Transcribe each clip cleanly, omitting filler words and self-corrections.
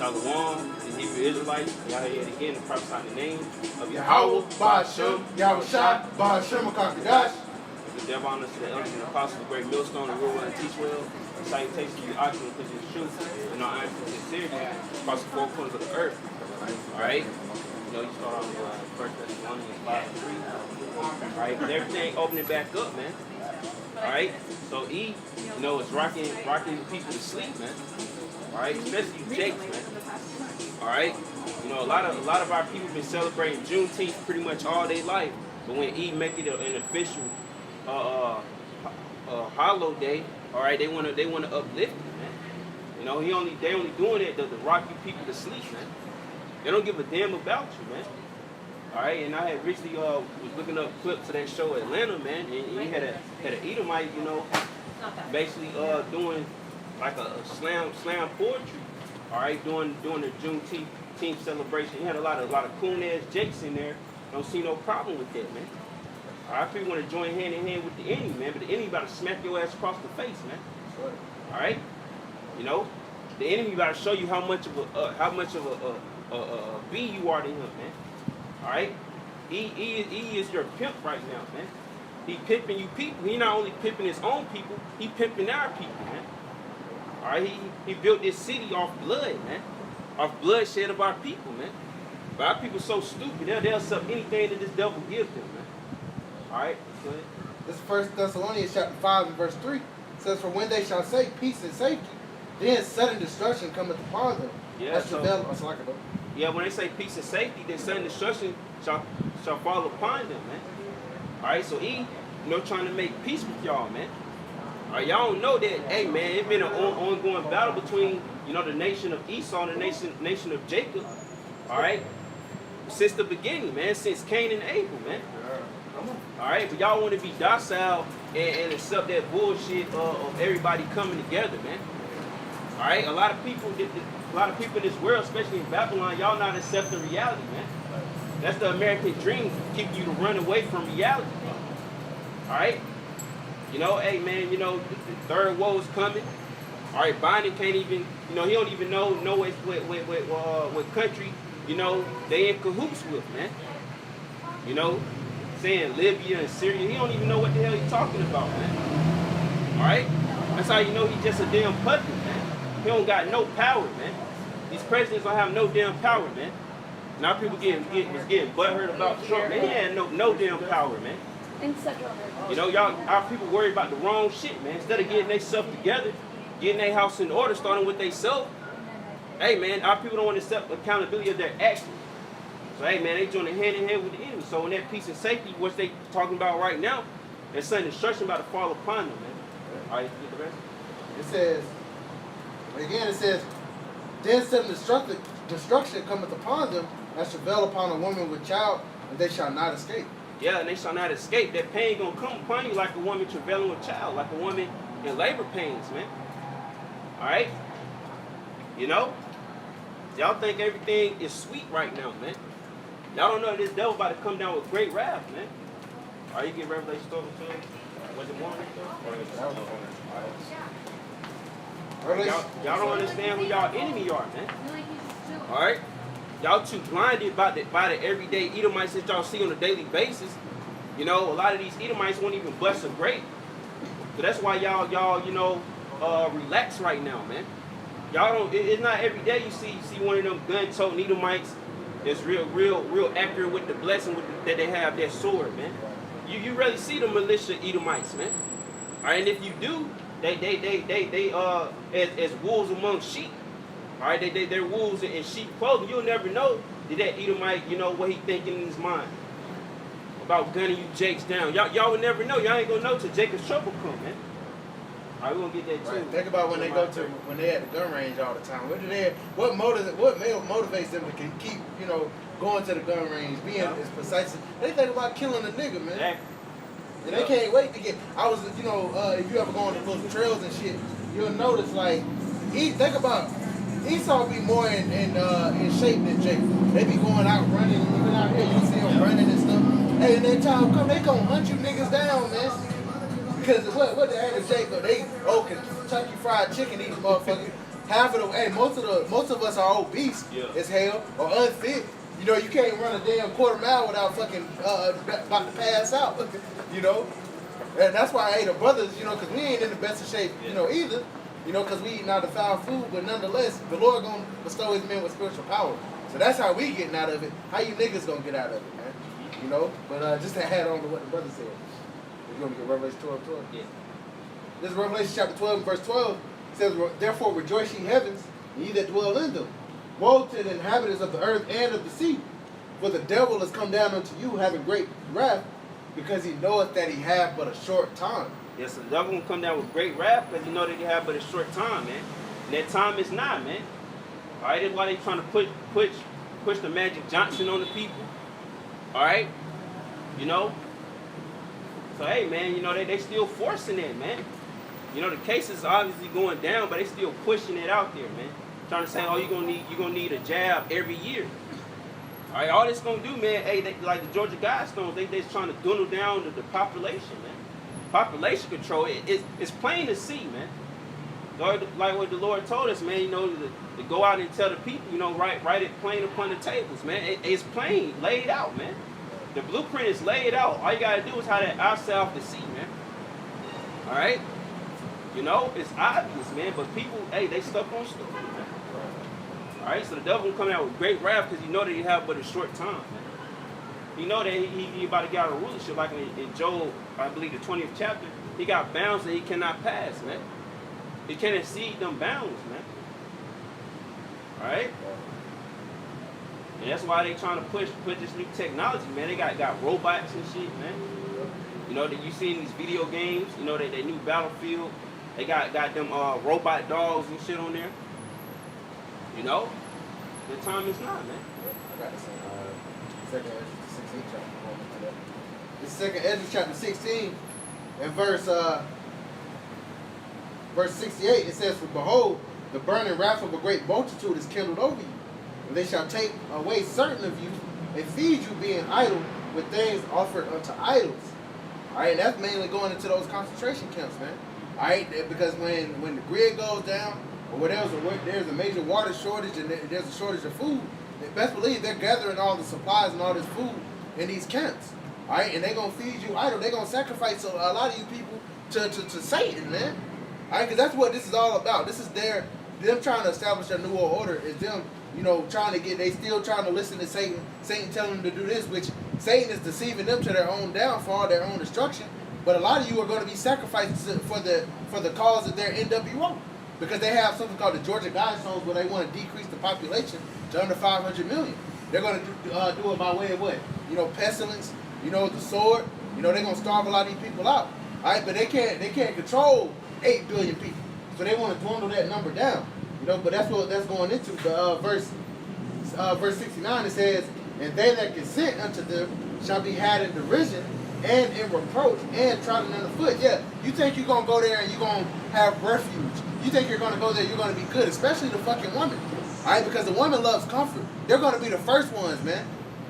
Shalom, the Hebrew Israelites. Y'all here again to prophesy in the name of Yahweh, Ba'ashem, Yahweh Shai, Ba'ashem, Akakadash. The devil honors to the elders and apostles, the great millstone, the rule and teach well. Salutations to you, oxen, because it's truth, and our eyes for sincerity across the four corners of the earth. Alright? You know, you start off with 1 Thessalonians 5:3. Alright? But everything opening back up, man. Alright? So E, you know, it's rocking the people to sleep, man. Alright? Especially you Jakes, man. Alright? You know, a lot of our people been celebrating Juneteenth pretty much all their life. But when E make it an official hollow day, alright, they wanna uplift it, man. You know, they only doing it to rock you people to sleep, man. They don't give a damn about you, man. Alright, and I had recently was looking up clips of that show Atlanta, man, and he had an Edomite, you know, basically doing like a slam poetry, alright, doing the Juneteenth celebration. He had a lot of coon ass jakes in there. Don't see no problem with that, man. Alright, people want to join hand in hand with the enemy, man, but the enemy about to smack your ass across the face, man. Alright, you know, the enemy about to show you how much of a B you are to him, man. Alright, he is your pimp right now, man. He pimping you people. He not only pimping his own people, he pimping our people, man. Alright, he built this city off blood, man, off bloodshed of our people, man. But our people so stupid, they'll accept anything that this devil gives them, man. Alright, go ahead. This is 1 Thessalonians chapter 5 and verse 3. It says, "For when they shall say peace and safety, then sudden destruction cometh upon them." Yeah, that's so, yeah, when they say peace and safety, then sudden destruction shall fall upon them, man. Alright, so E, you know, trying to make peace with y'all, man. Alright, y'all don't know that, hey man, it's been an ongoing battle between, you know, the nation of Esau and the nation of Jacob. Alright? Since the beginning, man, since Cain and Abel, man. Alright, but y'all want to be docile and accept that bullshit of everybody coming together, man. Alright, a lot of people in this world, especially in Babylon, y'all not accepting reality, man. That's the American dream, keep you to run away from reality. Alright? You know, hey man, you know, the third woe is coming. Alright, Biden can't even, you know, he don't even know what country, you know, they in cahoots with, man. You know, saying Libya and Syria, he don't even know what the hell he's talking about, man. Alright? That's how you know he's just a damn puppet, man. He don't got no power, man. These presidents don't have no damn power, man. Now people was getting butthurt about Trump, man. He had no damn power, man. You know, our people worry about the wrong shit, man. Instead of getting themselves together, getting their house in order, starting with themselves. Hey, man, our people don't want to accept accountability of their actions. So, hey, man, they joining hand in hand with the enemy. So, in that peace and safety, what they talking about right now, there's sudden destruction about to fall upon them, man. All right, you get the rest? It says, then sudden destruction cometh upon them, that shall veil upon a woman with child, and they shall not escape. Yeah, and they shall not escape. That pain gonna come upon you like a woman travailing with child, like a woman in labor pains, man. All right? You know? Y'all think everything is sweet right now, man. Y'all don't know this devil about to come down with great wrath, man. All right, you get Revelation 12 and 12? Was it one right there? Y'all don't understand who y'all enemy are, man. All right? Y'all too blinded by the everyday Edomites that y'all see on a daily basis. You know, a lot of these Edomites won't even bless a grape. So that's why y'all, you know, relax right now, man. Y'all don't. It's not every day you see one of them gun-toting Edomites that's real accurate with the blessing that they have, that sword, man. You really see the militia Edomites, man. All right, and if you do, they as wolves among sheep. All right, they're wolves in sheep clothing. You'll never know that Edomite, you know, what he thinking in his mind about gunning you Jakes down. Y'all would never know. Y'all ain't gonna know till Jacob's trouble come, man. All right, we're gonna get that too. Right. Think about when they at the gun range all the time. What motivates them to keep, you know, going to the gun range, being as precise. They think about killing a nigga, man. Exactly. And they can't wait to get. You know, if you ever go on the little trails and shit, you'll notice like, think about. Esau be more in shape than Jacob. They be going out running, even out here, you see them running and stuff. Hey, and that time come, they gonna hunt you niggas down, man. Because what the average Jacob, Kentucky Fried Chicken, these motherfuckers, half of the most of us are obese as hell or unfit. You know, you can't run a damn quarter mile without fucking about to pass out. You know, and that's why the brothers, you know, because we ain't in the best of shape, you know, either. You know, because we eating out of foul food, but nonetheless, the Lord gonna bestow His men with spiritual power. So that's how we getting out of it. How you niggas gonna get out of it, man? You know, but just to add on to what the brother said. You want me to get Revelation 12:12? Yeah. This is Revelation chapter 12 and verse 12. It says, therefore rejoice ye heavens, and ye that dwell in them. Woe to the inhabitants of the earth and of the sea. For the devil is come down unto you, having great wrath, because he knoweth that he hath but a short time. Yes, the devil gonna come down with great wrath because he know that he have but a short time, man. And that time is not, man. All right, that's why they trying to push the Magic Johnson on the people. All right, you know. So hey, man, you know they still forcing it, man. You know the case is obviously going down, but they still pushing it out there, man. Trying to say, oh, you're gonna need a jab every year. All right, all this gonna do, man. Hey, like the Georgia Guidestones, they just trying to dwindle down the population, man. Population control, it's plain to see, man. Like what the Lord told us, man, you know, to go out and tell the people, you know, write it plain upon the tables, man. It's plain, laid out, man. The blueprint is laid out. All you gotta do is have that ourselves to see, man. All right? You know, it's obvious, man, but people, hey, they stuck on stupid, man. All right, so the devil will come out with great wrath because you know that he have but a short time, man. You know that he about to get out of rulership, like in Joel, I believe the 20th chapter, he got bounds that he cannot pass, man. He can't exceed them bounds, man. All right? And that's why they trying to push this new technology, man. They got robots and shit, man. You know, that you see in these video games, you know, they new Battlefield, they got them robot dogs and shit on there. You know? The time is not, man. I got this in 2 Ezra 16 chapter. This 2 Ezra chapter 16 and verse 68, it says, for behold, the burning wrath of a great multitude is kindled over you. And they shall take away certain of you and feed you being idle with things offered unto idols. All right, that's mainly going into those concentration camps, man. All right, because when the grid goes down or whatever, there's a major water shortage and there's a shortage of food, best believe they're gathering all the supplies and all this food in these camps. All right, and they're going to feed you idol. They're going to sacrifice a lot of you people to Satan, man. All right, because that's what this is all about. This is them trying to establish a new world order. Is them, you know, they still trying to listen to Satan. Satan telling them to do this, which Satan is deceiving them to their own downfall, their own destruction. But a lot of you are going to be sacrificed for the cause of their NWO. Because they have something called the Georgia Guidestones where they want to decrease the population to under 500 million. They're going to do it by way of what? You know, pestilence, you know, the sword. You know, they're going to starve a lot of these people out. All right, but they can't control 8 billion people. So they want to dwindle that number down. You know, but that's what that's going into. The verse 69, it says, and they that consent unto them shall be had in derision and in reproach and trodden underfoot. Yeah, you think you're going to go there and you're going to have refuge. You think you're going to go there, you're going to be good, especially the fucking woman. All right, because the woman loves comfort. They're going to be the first ones, man.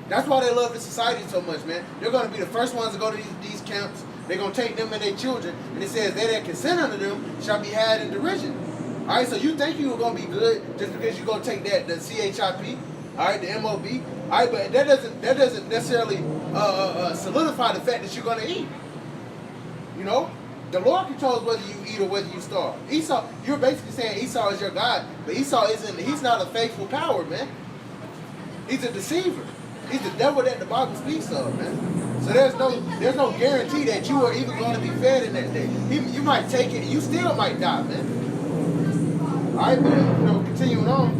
That's why they love this society so much, man. They're going to be the first ones to go to these camps. They're going to take them and their children. And it says, they that consent unto them shall be had in derision. All right, so you think you were going to be good just because you're going to take the CHIP, all right, the MOB. All right, but that doesn't necessarily solidify the fact that you're going to eat. You know? The Lord controls whether you eat or whether you starve. Esau, you're basically saying Esau is your God, but Esau he's not a faithful power, man. He's a deceiver. He's the devil that the Bible speaks of, man. So there's no guarantee that you are even going to be fed in that day. You might take it and you still might die, man. Alright, but you know, continuing on.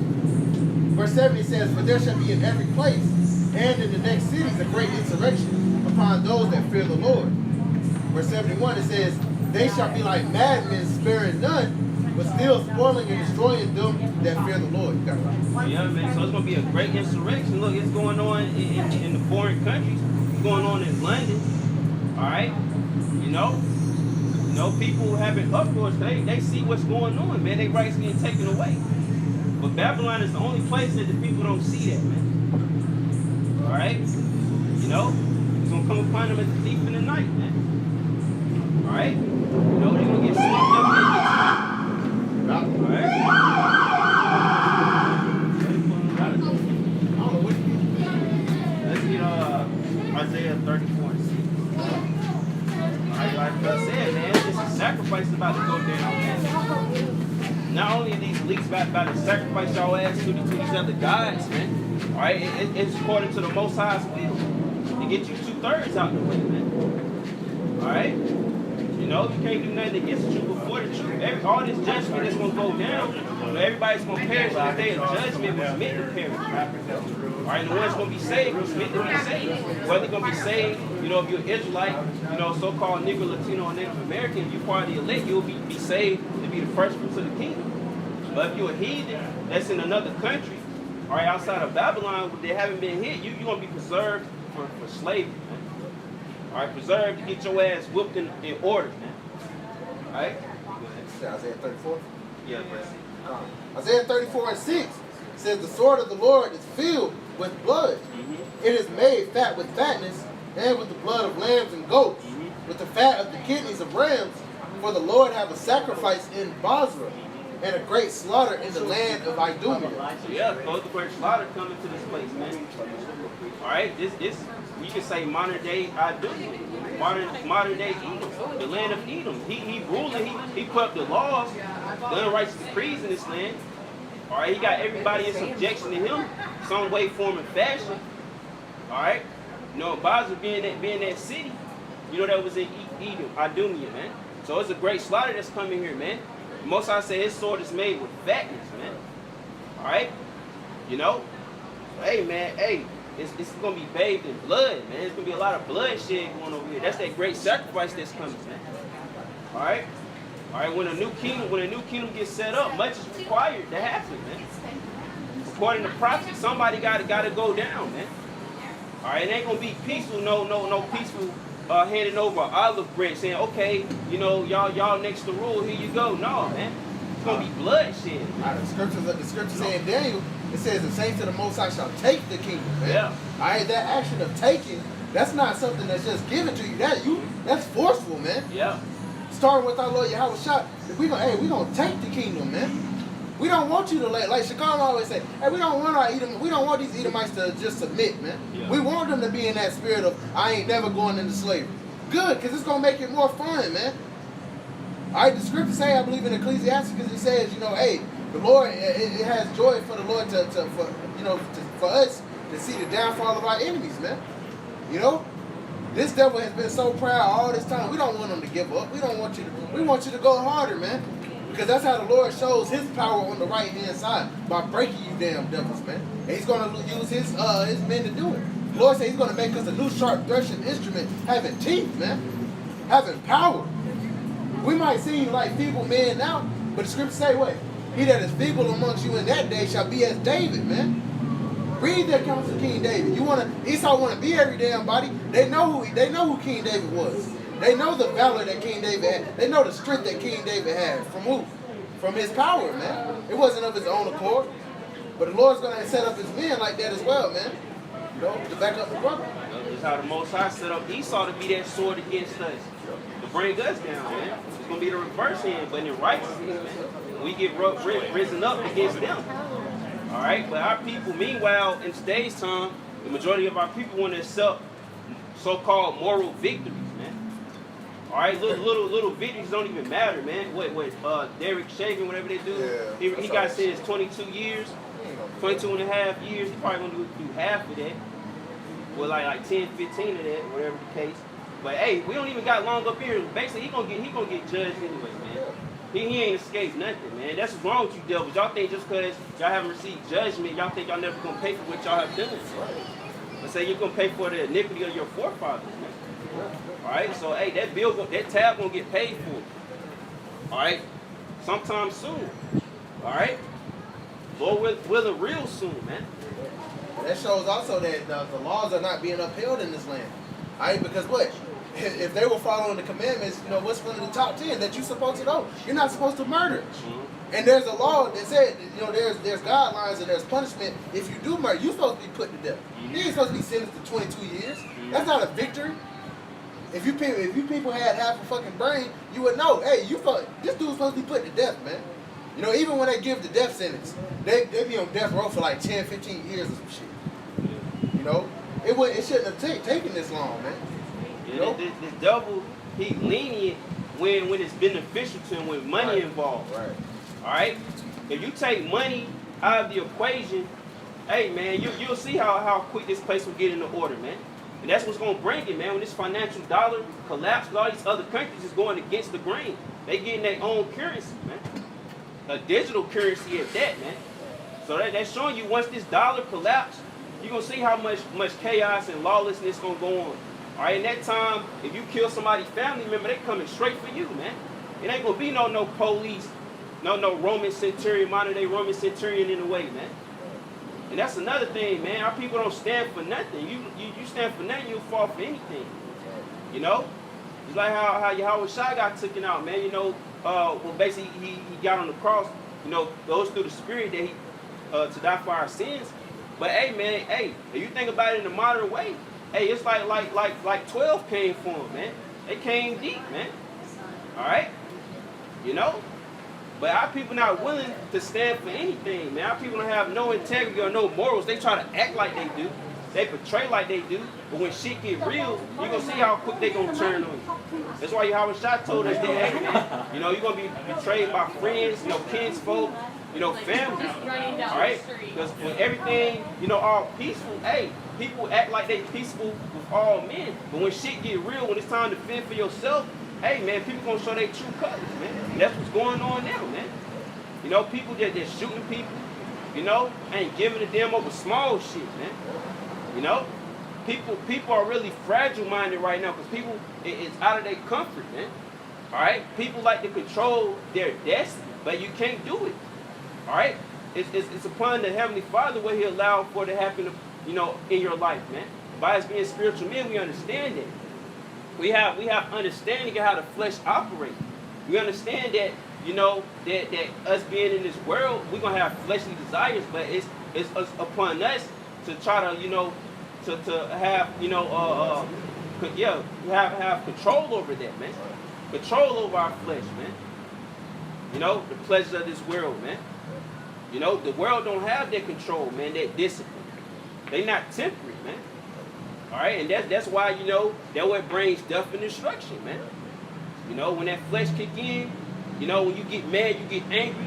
Verse 70 says, for there shall be in every place and in the next cities a great insurrection upon those that fear the Lord. Verse 71 it says, they shall be like madmen, sparing none, but still spoiling and destroying them that fear the Lord. Yeah, man. So it's gonna be a great insurrection. Look, it's going on in the foreign countries. It's going on in London. All right, you know, people having uproars. They see what's going on, man. They rights getting taken away. But Babylon is the only place that the people don't see that, man. All right, you know, it's gonna come upon them as a thief in the night, man. All right. You know, they're going to get swept up in this. All right? brother said, man, it's a sacrifice about to go down, man. Not only are these elites about to sacrifice y'all ass to these other gods, man. All right, it's according to the Most High's will to get you 2/3 out the way, man. All right, you know you can't do nothing against the truth before the truth. All this judgment that's gonna go down, you know, everybody's gonna perish. The day of judgment was meant to perish. All right, the one's gonna be saved was meant to be saved. Whether you're gonna be saved, you know, if you're Israelite, you know, so-called Negro, Latino, or Native American, if you're part of the elect, you'll be saved to be the first fruits of the kingdom. But if you're a heathen that's in another country, all right, outside of Babylon, where they haven't been hit, you're going to be preserved for slavery, man. All right, preserved to get your ass whooped in order, man. All right? Isaiah 34? Yeah, bro. Isaiah 34:6 says, the sword of the Lord is filled with blood. Mm-hmm. It is made fat with fatness, and with the blood of lambs and goats, Mm-hmm. with the fat of the kidneys of rams. For the Lord have a sacrifice in Basra, and a great slaughter in the land of Idumea. So yeah, there's a great slaughter coming to this place, man. All right, this you can say modern day Idumea, modern day Edom, the land of Edom. He ruling, he put up the laws, the unrighteous decrees in this land. All right, he got everybody in subjection to him, some way, form, and fashion. All right, you know, Basra being that city, you know, that was in Edom, Idumea, man. So it's a great slaughter that's coming here, man. Most I say his sword is made with fatness, man. All right, you know, hey man, hey, it's gonna be bathed in blood, man. There's gonna be a lot of bloodshed going over here. That's that great sacrifice that's coming, man. All right, when a new kingdom gets set up, much is required to happen, man. According to prophecy, somebody gotta go down, man. All right, it ain't gonna be peaceful, no peaceful. Handing over olive bread, saying, okay, you know, y'all next to rule, here you go. No, man. It's going to be bloodshed. The scriptures say in Daniel, it says, the saints of the Most High shall take the kingdom, man. Yeah. All right, that action of taking, that's not something that's just given to you. That's forceful, man. Yeah. Starting with our Lord Yahweh Shah, we gonna take the kingdom, man. We don't want you to like Shakar always say, hey, we don't want these Edomites to just submit, man. Yeah. We want them to be in that spirit of I ain't never going into slavery. Good, because it's gonna make it more fun, man. All right, the scripture say, I believe in Ecclesiastes, because it says, you know, hey, the Lord, it has joy for the Lord for us to see the downfall of our enemies, man. You know, this devil has been so proud all this time. We don't want him to give up. We want you to go harder, man. Because that's how the Lord shows his power on the right hand side, by breaking you damn devils, man. And he's gonna use his men to do it. The Lord said he's gonna make us a new sharp threshing instrument, having teeth, man, having power. We might seem like feeble men now, but the scriptures say what? He that is feeble amongst you in that day shall be as David, man. Read the accounts of King David. Esau wanna be every damn body. They know who King David was. They know the valor that King David had. They know the strength that King David had. From who? From his power, man. It wasn't of his own accord. But the Lord's going to set up his men like that as well, man. You know, to back up the brother. That's how the Most High set up Esau to be that sword against us. To bring us down, man. It's going to be the reverse hand, but in righteousness, man. We get risen up against them. All right? But our people, meanwhile, in today's time, the majority of our people want to accept so-called moral victories, man. All right, little victories don't even matter, man. What Derek Shaven, whatever they do, he got sentenced 22 years, 22 and a half years. He probably gonna do half of that, well, like 10, 15 of that, whatever the case. But hey, we don't even got long up here. Basically, he gonna get judged anyway, man. He ain't escaped nothing, man. That's what's wrong with you devils. Y'all think just because y'all haven't received judgment, y'all think y'all never gonna pay for what y'all have done. But say you're gonna pay for the iniquity of your forefathers, man. All right, so hey, that tab gonna get paid for. All right, sometime soon. All right, Lord will it real soon, man. That shows also that the laws are not being upheld in this land. All right, because what? If they were following the commandments, you know, what's one of the top 10 that you're supposed to know? You're not supposed to murder. Mm-hmm. And there's a law that said, you know, there's guidelines and there's punishment. If you do murder, you're supposed to be put to death. Mm-hmm. You ain't supposed to be sentenced to 22 years. Mm-hmm. That's not a victory. If you people had half a fucking brain, you would know, hey, this dude's supposed to be put to death, man. You know, even when they give the death sentence, they be on death row for like 10, 15 years or some shit. You know? It shouldn't have taken this long, man. You know? This devil, he lenient when it's beneficial to him, when money involved. Right. All right? If you take money out of the equation, hey, man, you'll see how quick this place will get into order, man. And that's what's going to bring it, man. When this financial dollar collapses, all these other countries is going against the grain. They getting their own currency, man. A digital currency at that, man. So that's showing you once this dollar collapses, you're going to see how much chaos and lawlessness going to go on. All right, in that time, if you kill somebody's family member, they coming straight for you, man. It ain't going to be no police, no Roman centurion, modern day Roman centurion in the way, man. And that's another thing, man. Our people don't stand for nothing. You stand for nothing, you'll fall for anything. You know? It's like how Yahweh Shai got taken out, man. You know, well, basically he got on the cross, you know, goes through the spirit that he to die for our sins. But hey, man, hey, if you think about it in a modern way, hey, it's like 12 came for him, man. They came deep, man. All right? You know? But our people not willing to stand for anything, man. Our people don't have no integrity or no morals. They try to act like they do. They portray like they do. But when shit get real, you're going to see how quick they going to turn on you. That's why Yahweh Shai told us that, hey, man, you know, you're going to be betrayed by friends, you know, kinsfolk, you know, family. All right? Because when everything, you know, all peaceful, hey, people act like they peaceful with all men. But when shit get real, when it's time to fend for yourself, hey, man, people gonna show their true colors, man. And that's what's going on now, man. You know, people that shooting people, you know, ain't giving a damn over small shit, man. You know, people are really fragile-minded right now because people, it's out of their comfort, man. All right? People like to control their destiny, but you can't do it. All right? It's upon the Heavenly Father what He allowed for to happen, you know, in your life, man. By us being spiritual men, we understand that. We have understanding of how the flesh operates. We understand that, you know, that us being in this world, we're gonna have fleshly desires, but it's upon us to try to, you know, to have, you know, have control over that, man. Control over our flesh, man. You know, the pleasures of this world, man. You know, the world don't have that control, man, that discipline. They not temperate, man. All right, and that's why, you know, that what brings death and destruction, man. You know, when that flesh kick in, you know, when you get mad, you get angry,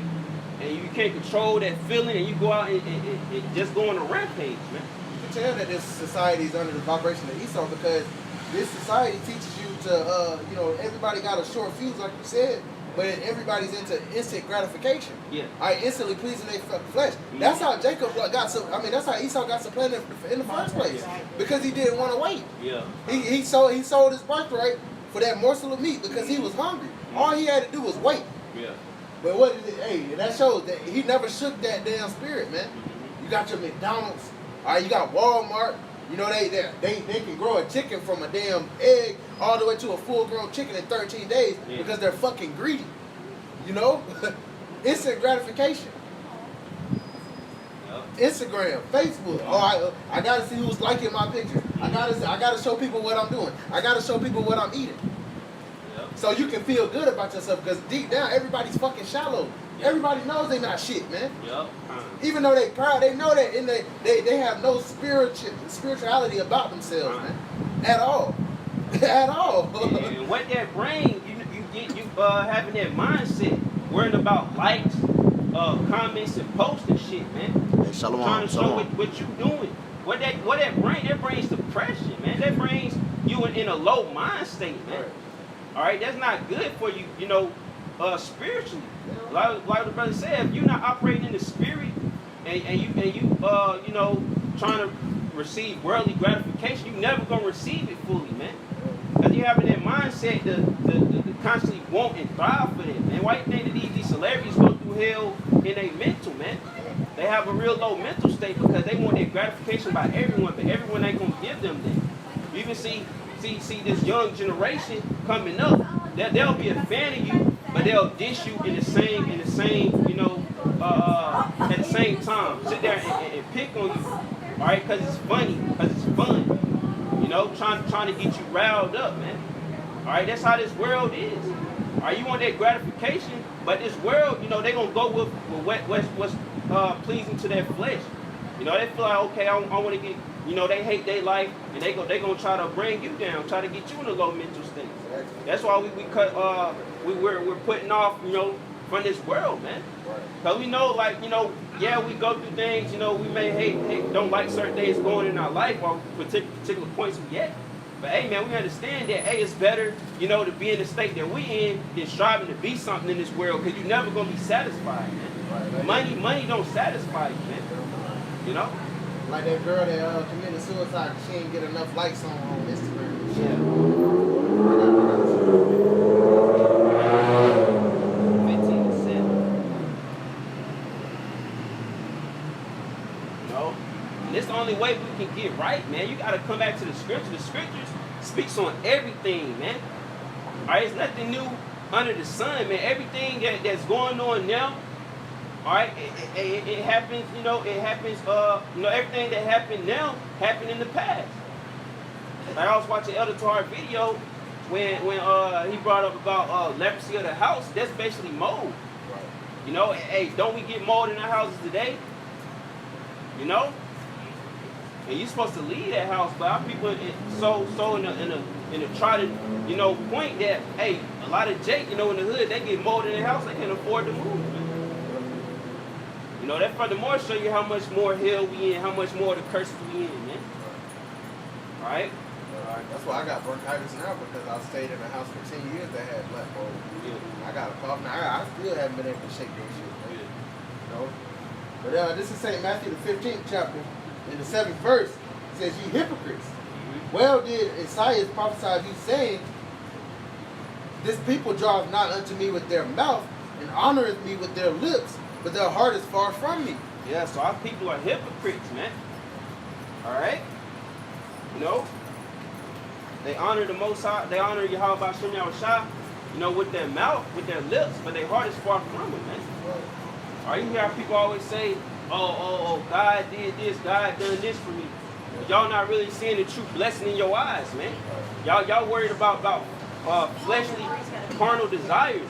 and you can't control that feeling, and you go out and just go on a rampage, man. You can tell that this society is under the vibration of Esau because this society teaches you to, you know, everybody got a short fuse, like you said, but everybody's into instant gratification. Yeah. Instantly pleasing their flesh. Mm-hmm. That's how Jacob got some. I mean, that's how Esau got supplanted in the first place because he didn't want to wait. Yeah. He sold his birthright for that morsel of meat because he was hungry. Mm-hmm. All he had to do was wait. Yeah. But what did it? Hey, that shows that he never shook that damn spirit, man. Mm-hmm. You got your McDonald's. All right, you got Walmart. You know, they can grow a chicken from a damn egg all the way to a full-grown chicken in 13 days because they're fucking greedy. You know? Instant gratification. Yep. Instagram, Facebook. Oh, I gotta see who's liking my picture. I gotta show people what I'm doing. I gotta show people what I'm eating. Yep. So you can feel good about yourself because deep down everybody's fucking shallow. Yep. Everybody knows they not shit, man. Yep. Even though they proud, they know that they have no spirituality about themselves, man. At all. At all. And what that brings, you having that mindset, worrying about likes, comments and posts and shit, man. Hey, shalom. Trying to show what you doing. What that brings? That brings depression, man. That brings you in a low mind state, man. Right. All right, that's not good for you, you know, spiritually. Like the brother said, if you're not operating in the spirit and you know, trying to receive worldly gratification, you never gonna receive it fully, man. Because you having that mindset to constantly want and thrive for that, man. Why you think that these celebrities go through hell in their mental, man? They have a real low mental state because they want that gratification by everyone, but everyone ain't gonna give them that. You even see this young generation coming up, they'll be a fan of you, but they'll dish you in the same, you know, at the same time. Sit there and pick on you, all right? Because it's funny, because it's fun. You know, trying to get you riled up, man. All right, that's how this world is. All right, you want that gratification, but this world, you know, they gonna go with what's pleasing to their flesh. You know, they feel like, okay, I want to get you know, they hate their life, and they gonna try to bring you down, try to get you in a low mental state. That's why we're putting off, you know, from this world, man. Because we know, like, you know, yeah, we go through things, you know, we may hate don't like certain things going in our life or particular points we at. But hey, man, we understand that, hey, it's better, you know, to be in the state that we in than striving to be something in this world, because you're never gonna be satisfied, man. Money don't satisfy you, man. You know? Like that girl that committed suicide, she didn't get enough likes on Instagram. Yeah. 15%. You know? And it's the only way we can get right, man. You gotta come back to the scripture. The scriptures speaks on everything, man. Alright, it's nothing new under the sun, man. Everything that's going on now, alright, it happens, you know, you know, everything that happened now happened in the past. Like I was watching Elder Tar video when he brought up about leprosy of the house. That's basically mold. You know, hey, don't we get mold in our houses today? You know? And you're supposed to leave that house, but our people so in a try to, you know, point that, hey, a lot of Jake, you know, in the hood, they get mold in their house, they can't afford to move. You know, that furthermore show you how much more hell we in, how much more the curses we in, man. Alright? That's why I got bronchitis now, because I stayed in a house for 10 years that had black mold. Yeah. I got a cough now. I still haven't been able to shake that shit. Man. You know? But this is St. Matthew the 15th chapter. In the 7th verse, it says, "Ye hypocrites, well did Isaiah prophesy of you, saying, This people draweth not unto me with their mouth, and honoreth me with their lips, but their heart is far from me." Yeah, so our people are hypocrites, man. Alright? You know? They honor the Most High, they honor Yahweh Shem Yahushua, you know, with their mouth, with their lips, but their heart is far from them, man. Alright, you hear people always say, oh, God did this, God done this for me. But y'all not really seeing the true blessing in your eyes, man. Y'all worried about fleshly, carnal desires.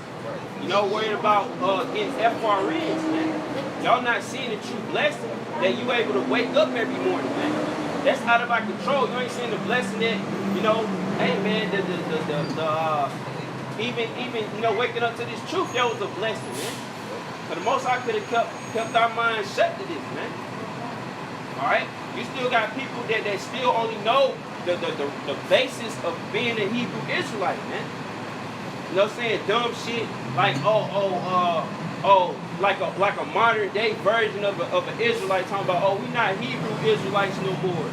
You know, worried about getting FRNs, man. Y'all not seeing the true blessing that you able to wake up every morning, man. That's out of our control. You ain't seeing the blessing that, you know, hey, man, even you know, waking up to this truth, that was a blessing, man. But the most I could have kept our minds shut to this, man. Alright? You still got people that still only know the basis of being a Hebrew Israelite, man. You know what I'm saying? Dumb shit like like a modern day version of an Israelite talking about, we not Hebrew Israelites no more.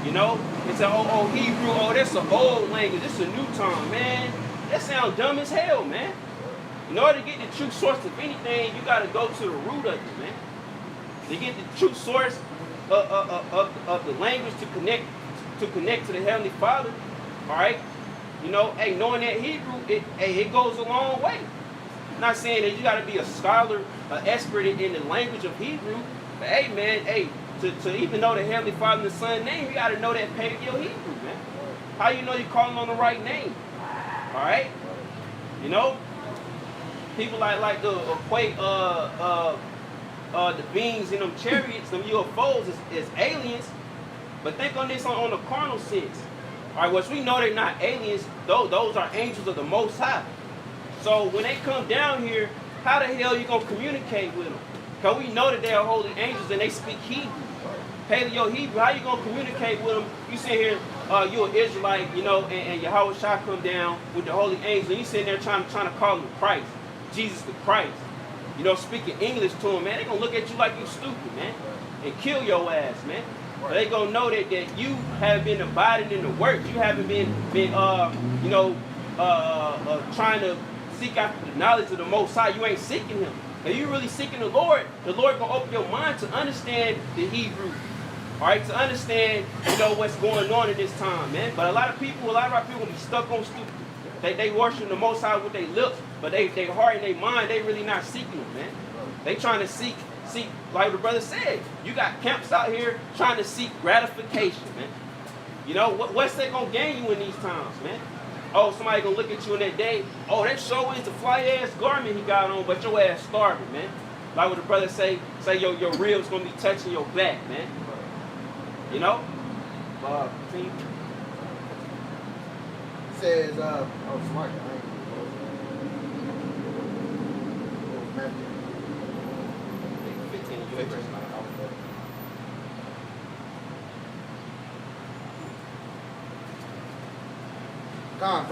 You know? It's a Hebrew, that's an old language, this is a new tongue, man. That sounds dumb as hell, man. In order to get the true source of anything, you got to go to the root of it, man. To get the true source of the language to connect to the Heavenly Father, all right? You know, hey, knowing that Hebrew, it goes a long way. I'm not saying that you got to be a scholar, an expert in the language of Hebrew, but hey, man, hey, to even know the Heavenly Father and the Son name, you got to know that Paleo Hebrew, man. How you know you're calling on the right name, all right? You know? People like to equate the beings in them chariots, them UFOs as aliens, but think on this on the carnal sense. All right, which we know they're not aliens, those are angels of the Most High. So when they come down here, how the hell are you gonna communicate with them? Because we know that they are holy angels and they speak Hebrew. Paleo Hebrew, how you gonna communicate with them? You sit here, you're an Israelite, you know, and Yahweh Shah come down with the holy angels, and you sitting there trying to call him Christ. Jesus the Christ, you know, speaking English to him, man, they gonna look at you like you stupid, man, and kill your ass, man. But they gonna know that you haven't been abiding in the works. You haven't been you know, trying to seek after the knowledge of the Most High. You ain't seeking Him. If you really seeking the Lord gonna open your mind to understand the Hebrew. All right, to understand, you know, what's going on in this time, man. But a lot of our people be stuck on stupid. They worship the Most High with their lips, but they heart and their mind, they really not seeking them, man. They trying to seek, like the brother said, you got camps out here trying to seek gratification, man. You know, what's that gonna gain you in these times, man? Oh, somebody gonna look at you in that day, that show is the fly-ass garment he got on, but your ass starving, man. Like what the brother say your ribs gonna be touching your back, man. You know? Continue. Says, oh, smart. Matthew 15, you 15.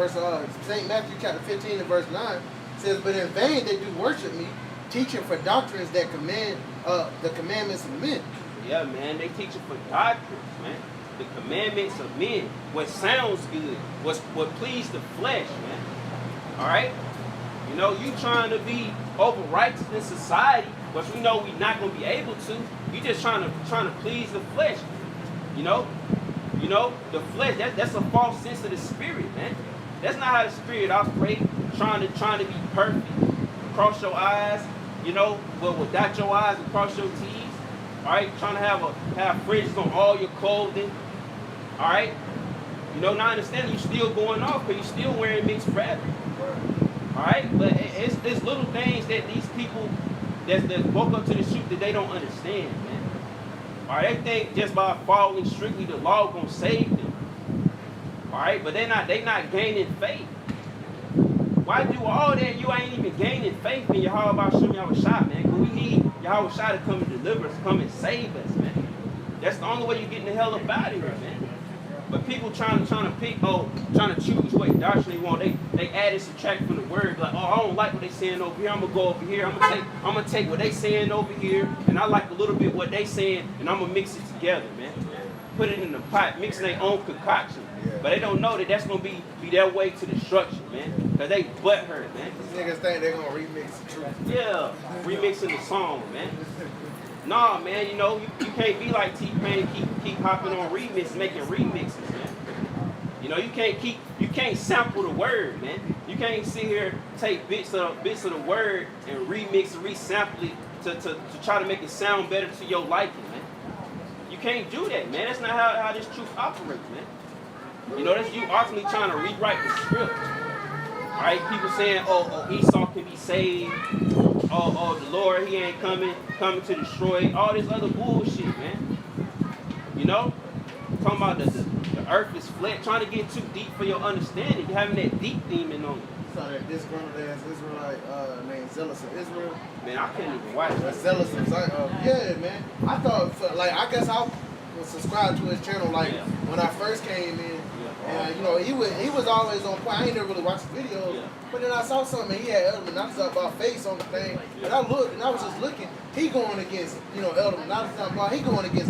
verse 9. St. Matthew chapter 15 and verse 9 says, but in vain they do worship me, teaching for doctrines that command the commandments of men. Yeah, man, they teach it for doctrines, man. The commandments of men. What sounds good, what please the flesh, man. All right? You know, you trying to be over righteous in society, but we know we're not going to be able to. You just trying to please the flesh. You know, the flesh, that's a false sense of the spirit, man. That's not how the spirit operates. Trying to be perfect. Cross your eyes, you know, well, dot your eyes and cross your T's. All right, trying to have fringes on all your clothing. All right, you know, not understanding you still going off because you still wearing mixed fabric. All right, but it's little things that these people that woke up to the truth that they don't understand, man. All right, they think just by following strictly the law gonna save them. All right, but they not gaining faith. Why do all that? You ain't even gaining faith in Yahweh Shem Yahushua, man. Because we need Yahushua to come and deliver us, come and save us, man. That's the only way you're getting the hell up out of here, man. But people trying to pick, trying to choose what doctrine they want. They add and subtract from the word. Like, I don't like what they saying over here. I'm gonna go over here. I'm gonna take what they saying over here, and I like a little bit what they saying, and I'm gonna mix it together, man. Put it in the pot, mixing their own concoction. But they don't know that that's gonna be their way to destruction, man. Cause they butthurt, man. These niggas think they're gonna remix the truth. Yeah, remixing the song, man. Nah, man, you know, you can't be like T-Pain, keep hopping on remix, making remixes, man. You know, you can't sample the word, man. You can't sit here, take bits of the word and remix and resample it to try to make it sound better to your liking, man. You can't do that, man. That's not how this truth operates, man. You know, that's you ultimately trying to rewrite the script. All right, people saying, oh, Esau can be saved. Oh, the Lord, he ain't coming to destroy. All this other bullshit, man. You know? Talking about the earth is flat, trying to get too deep for your understanding. You're having that deep demon on you. So that disgruntled ass Israelite named Zealous of Israel. Man, I couldn't even watch that. Zealous of yeah, man. I thought, like, I guess I was subscribed to his channel, like, when I first came in. And, you know, he was always on point. I ain't never really watched the videos. Yeah. But then I saw something, and he had Elder Menachis about face on the thing. And I looked, and I was just looking. He going against, you know, Elder Menachis about. He going against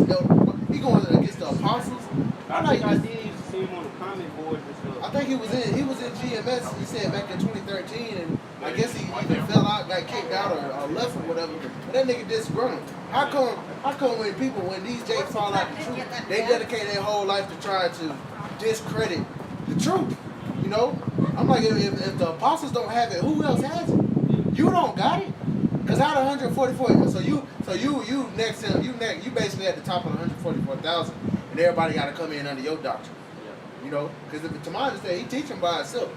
he going against the apostles. I think I did used to see him on the comment boards and stuff. I think he was in GMS, he said, back in 2013, and I guess he either fell out, got kicked out, or left or whatever. But that nigga disgruntled. How come when these jakes fall out the truth, they dedicate their whole life to try to discredit the truth? You know? I'm like, if the apostles don't have it, who else has it? You don't got it. Because out of 144, so you next to him, you basically at the top of 144,000, and everybody got to come in under your doctrine. You know, because if to my understanding, he teaching by himself.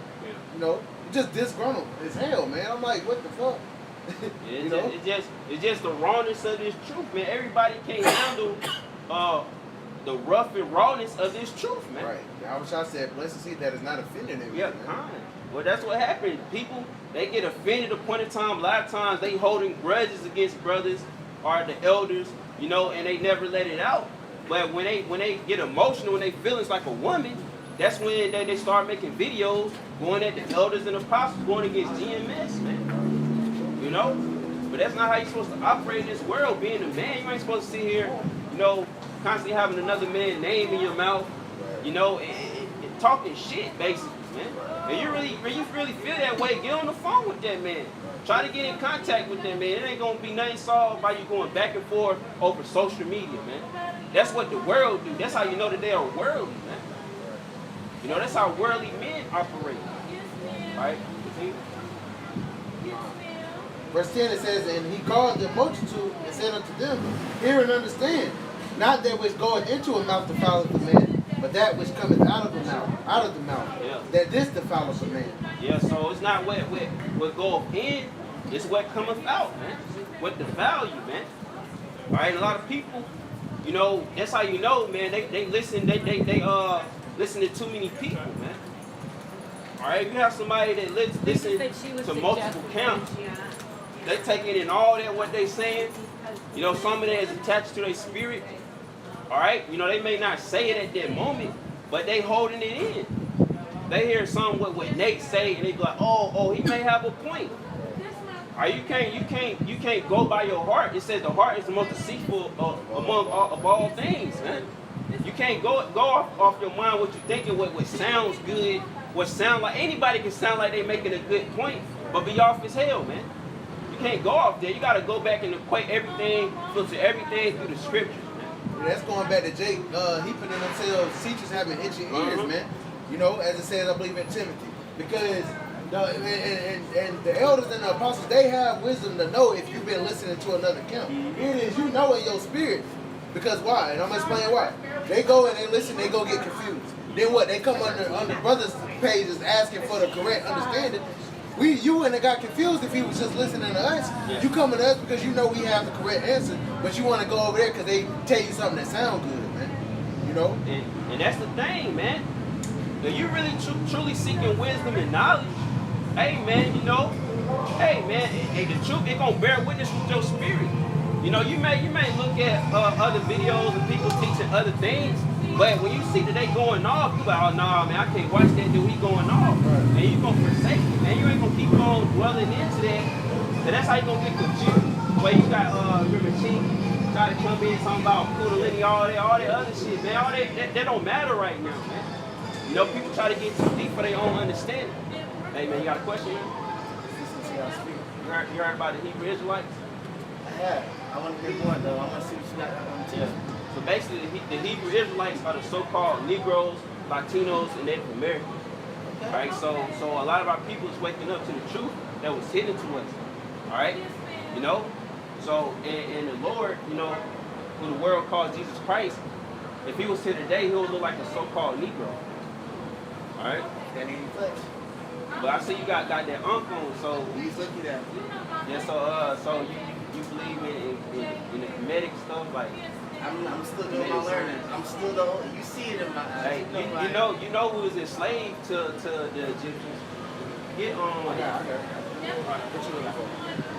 You know, just disgruntled as hell, man. I'm like, what the fuck? You know, it's just the rawness of this truth, man. Everybody can't handle the rough and rawness of this truth, man. Right. I wish I said, blessed to see that is not offending him. Yeah, kind. Well, that's what happened. People, they get offended at a point in time. A lot of times they holding grudges against brothers or the elders, you know, and they never let it out. But when they get emotional, when they feel it's like a woman, that's when they start making videos going at the elders and apostles, going against GMS, man. You know? But that's not how you're supposed to operate in this world, being a man. You ain't supposed to sit here, you know, constantly having another man's name in your mouth, you know, and talking shit, basically, man. And you really feel that way, get on the phone with that man. Try to get in contact with that man. It ain't gonna be nothing solved by you going back and forth over social media, man. That's what the world do. That's how you know that they are worldly, man. You know, that's how worldly men operate. Right? Verse 10 it says, and he called the multitude and said unto them, hear and understand, not that which goeth into a mouth defileth the man, but that which cometh out of the mouth, yeah. That this defileth a man. Yeah, so it's not what goeth in, it's what cometh out, man. What defile you, man. All right, a lot of people, you know, that's how you know, man. They listen. They listen to too many people, man. All right, you have somebody that listen to multiple camps. They taking in all that what they saying. You know, some of that is attached to their spirit. All right, you know, they may not say it at that moment, but they holding it in. They hear something what Nate say, and they be like, oh, he may have a point. All right, you can't go by your heart. It says the heart is the most deceitful among all things, man. You can't go off your mind what you thinking, what sounds good, what sound like. Anybody can sound like they making a good point, but be off as hell, man. You can't go off there. You got to go back and equate everything, filter everything through the scriptures, man. Yeah, that's going back to Jake heaping in themselves, teachers having itching ears, man. You know, as it says, I believe in Timothy, because the elders and the apostles, they have wisdom to know if you've been listening to another camp. It is, you know, in your spirit. Because why? And I'm going to explain why. They go and they listen, they go get confused. Then what? They come on the brothers' pages asking for the correct understanding. You wouldn't have got confused if he was just listening to us. Yeah. You coming to us because you know we have the correct answer, but you want to go over there because they tell you something that sounds good, man. You know? And that's the thing, man. If you really truly seeking wisdom and knowledge, hey, man, you know, hey, man, the truth, it gonna bear witness with your spirit. You know, you may look at other videos and people teaching other things, but when you see that they going off, you like, oh, nah, man, I can't watch that dude, he going off. Right. And you gonna forsake it, man. You ain't gonna keep on dwelling into that. And that's how you gonna get confused. Where you got, remember, Chief, try to come in, talking about Kundalini, all that other shit, man. All that don't matter right now, man. You know, people try to get too deep for their own understanding. Hey, man, you got a question, man? You heard about the Hebrew Israelites? I have. I want to get one, though. I want to see what you got to tell. So basically, the Hebrew Israelites are the so-called Negroes, Latinos, and Native Americans. Okay. Right? So a lot of our people is waking up to the truth that was hidden to us. All right? You know? So, and the Lord, you know, who the world calls Jesus Christ, if he was here today, he would look like a so-called Negro. All right? That ain't flex. But I see you got that unk on, so he's looking at me. Yeah, so you believe in the comedic stuff, like I'm still doing my learning. I'm still you see it in my eyes. Hey, you know who was enslaved to the Egyptians? Get on.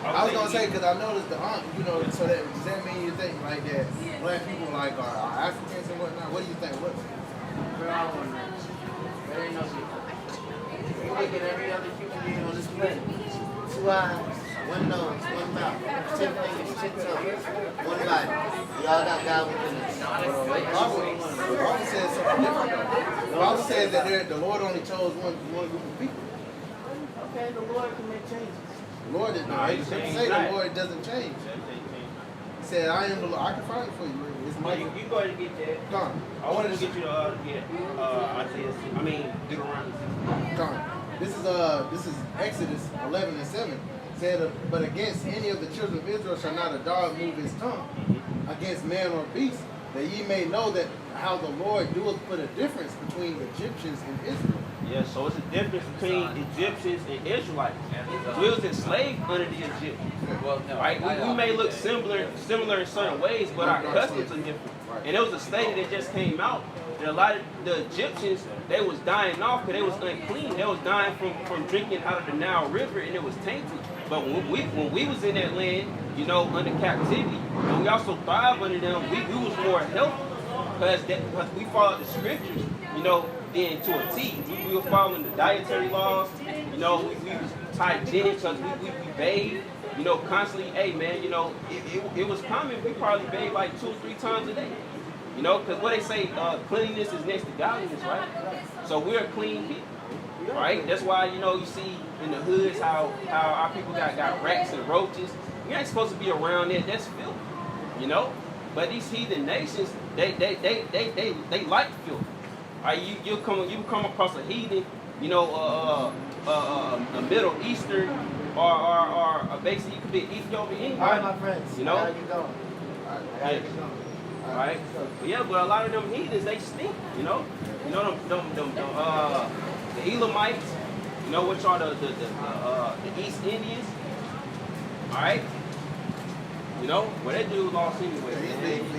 I was gonna say because I noticed the unk, you know, so that does that mean you think like that black people like are Africans and whatnot? What do you think? What? There ain't no people. You look at every other human being on this planet. 2 eyes, 1 nose, 1 mouth, 10 fingers, 10 toes, 1 body. We all got God within us. The Bible says something different. The Bible says that the Lord only chose one group of people. Okay, the Lord can make changes. The Lord didn't. He didn't say the Lord doesn't change. He said, I am the Lord. I can find it for you. It's my you go ahead and get that. Come. I wanted to get you to get Deuteronomy 6. Come. This is Exodus 11 and 7. Said, but against any of the children of Israel shall not a dog move his tongue against man or beast, that ye may know that how the Lord doeth put a difference between Egyptians and Israel. Yeah, so it's a difference between Egyptians and Israelites. We was enslaved under the Egyptians. Right? We may look similar in certain ways, but our customs are different. And there was a study that just came out that a lot of the Egyptians, they was dying off because they was unclean. They was dying from drinking out of the Nile River, and it was tainted. But when we was in that land, you know, under captivity, and we also thrived under them, we was more healthy because we followed the scriptures, you know, then to a T. We were following the dietary laws, you know, we was hygienic because we bathed, you know, constantly. Hey, man, you know, it was common. We probably bathed like 2 or 3 times a day. You know, because what they say, cleanliness is next to godliness, right? So we're a clean people, right? That's why, you know, you see in the hoods how our people got rats and roaches. We ain't supposed to be around that. That's filth, you know? But these heathen nations, they like filth. Right? You come across a heathen, you know, a Middle Eastern, or basically you could be Ethiopian, anybody. All right, my friends. You know? How you going? I gotta get going. All right. But yeah, but a lot of them heathens, they stink. You know the Elamites. You know which are the East Indians. All right. You know, well that dude lost anyway.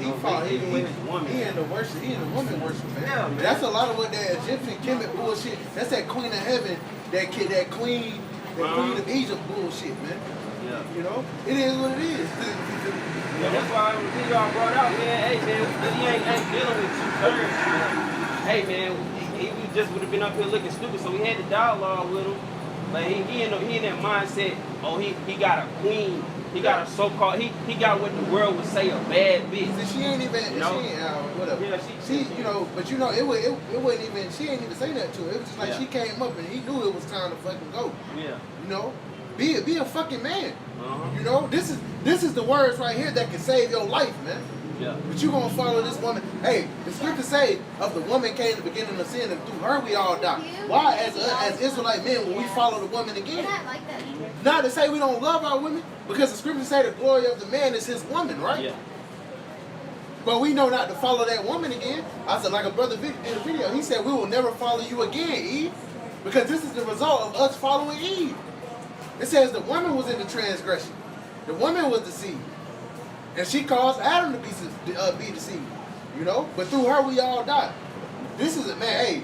He fought. He in the worship. He in the woman worship, man. Yeah, man. That's a lot of what that Egyptian Kemet bullshit. That's that Queen of Heaven, that kid, that Queen of Egypt bullshit, man. Yeah. You know, it is what it is. Yeah, that's why when y'all brought out, man. Hey, man, he ain't dealing with 2/3. Hey, man, he just would have been up here looking stupid, so we had the dialogue with him. But he in that mindset. Oh, he got a queen. He got a so-called. He got what the world would say a bad bitch. See, she ain't even. You know? She ain't whatever. Yeah, she you know, but you know, it wasn't even. She ain't even say that to her. It was just like she came up and he knew it was time to fucking go. Yeah. You know, be a fucking man. You know, this is the words right here that can save your life, man. Yeah. But you gonna follow this woman. Hey, the scripture say of the woman came to the beginning of sin, and through her we all die. Why, as Israelite men, will we follow the woman again? Not to say we don't love our women, because the scripture say the glory of the man is his woman, right? Yeah. But we know not to follow that woman again. I said, like a brother did a video, he said, we will never follow you again, Eve, because this is the result of us following Eve. It says the woman was in the transgression. The woman was deceived. And she caused Adam to be deceived, you know? But through her, we all died. This is it, man. Hey,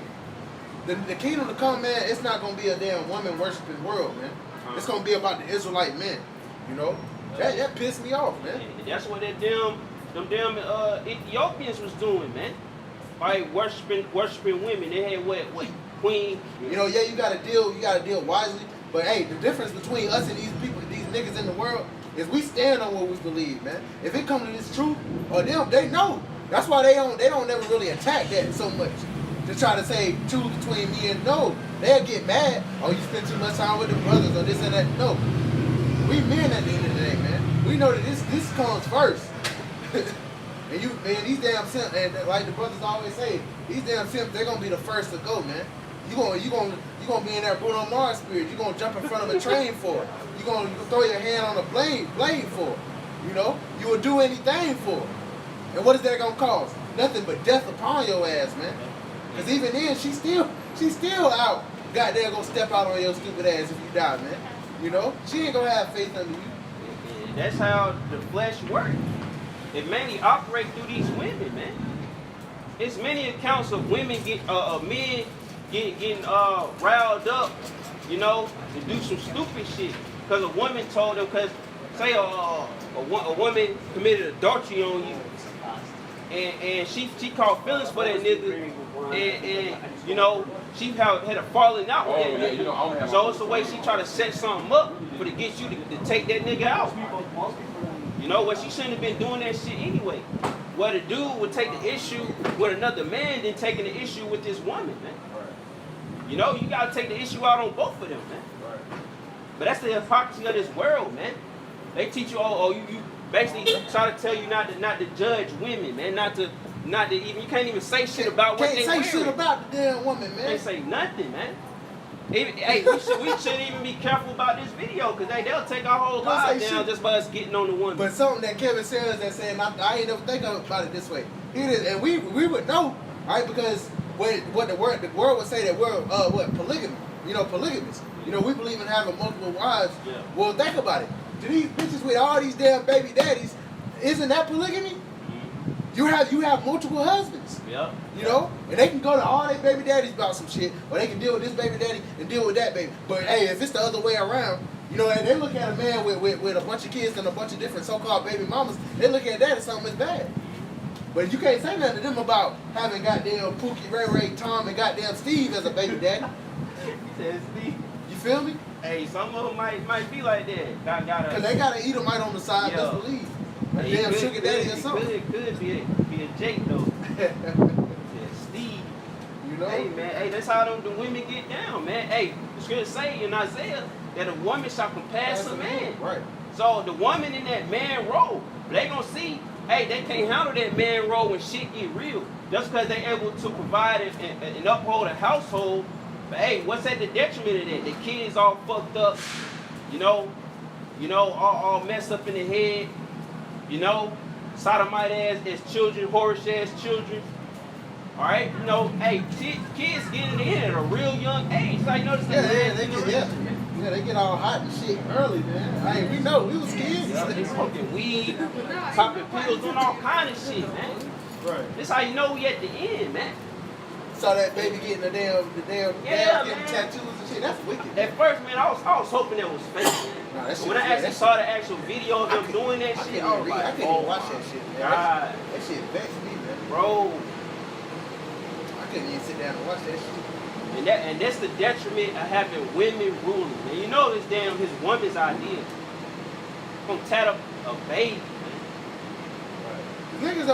the kingdom to come, man, it's not going to be a damn woman worshiping world, man. It's going to be about the Israelite men, you know? That pissed me off, man. That's what them damn Ethiopians was doing, man. Like worshiping women. They had what queen. You know, yeah, you gotta deal wisely. But hey, the difference between us and these people, these niggas in the world, is we stand on what we believe, man. If it comes to this truth, or them, they know. That's why they don't never really attack that so much. To try to say choose between me and no. They'll get mad. Oh, you spend too much time with the brothers or this and that. No. We men at the end of the day, man. We know that this comes first. and these damn simps, and like the brothers always say, these damn simps, they're gonna be the first to go, man. You gonna be in that Bruno Mars spirit. You gonna jump in front of a train for it. You gonna throw your hand on a blade for it. You know, you will do anything for it. And what is that gonna cause? Nothing but death upon your ass, man. Cause even then, she's still out. Goddamn, gonna step out on your stupid ass if you die, man. You know, she ain't gonna have faith under you. That's how the flesh works. It mainly operates through these women, man. It's many accounts of women men getting riled up, you know, to do some stupid shit. Because a woman told them, because say a woman committed adultery on you, and she caught feelings for that nigga, and you know, she had a falling out with that nigga. So it's the way she try to set something up to get you to take that nigga out. You know, well, she shouldn't have been doing that shit anyway. What a dude would take the issue with another man than taking the issue with this woman, man. You know, you gotta take the issue out on both of them, man. But that's the hypocrisy of this world, man. They teach you, you basically try to tell you not to judge women, man. Not to even, you can't even say shit about what they wearing. Can't say shit about the damn woman, man. Can't say nothing, man. Hey, we shouldn't even be careful about this video, because they'll take our whole lives down just by us getting on the woman. But something that Kevin says that saying, I ain't never think about it this way. It is, and we would know, right? Because what the world would say that we're polygamy, you know, polygamous. You know, we believe in having multiple wives. Yeah. Well, think about it. To these bitches with all these damn baby daddies, isn't that polygamy? Mm-hmm. You have multiple husbands. Yeah. You know, and they can go to all their baby daddies about some shit, or they can deal with this baby daddy and deal with that baby. But hey, if it's the other way around, you know, and they look at a man with a bunch of kids and a bunch of different so-called baby mamas, they look at that as something that's bad. But you can't say nothing to them about having goddamn Pookie, Ray, Tom, and goddamn Steve as a baby daddy. You said Steve. You feel me? Hey, some of them might be like that. Because they gotta eat them right on the side, let's believe. A damn sugar daddy or something. It could be a Jake, though. Yeah, Steve. You know? Hey, man. Hey, that's how the women get down, man. Hey, the scripture say in Isaiah that a woman shall compass a man. Right. So the woman in that man role, they gonna see, hey, they can't handle that man role when shit get real. Just because they able to provide and uphold a household. But hey, what's at the detriment of that? The kids all fucked up, you know, all messed up in the head, you know, sodomite ass children, whorish ass children. All right, hey, kids getting in at a real young age. Like, you know, this Yeah, they get all hot and shit early, man. Hey, we know, we was kids. Yeah, they smoking weed, popping pills, doing all kind of shit, man. Right. This how you know we at the end, man. Saw that baby getting the damn Yeah, getting man. tattoos and shit. That's wicked. At first, man, I was hoping that was fake. Nah, that shit When I was- actually that saw the actual video of them doing that I shit, couldn't I was even read. I like, couldn't oh even watch my that shit, man. God. That shit vexed me, man. Bro. I couldn't even sit down and watch that shit. And that's the detriment of having women ruling. And you know this damn his woman's idea. Gonna tat up a baby, man. Niggas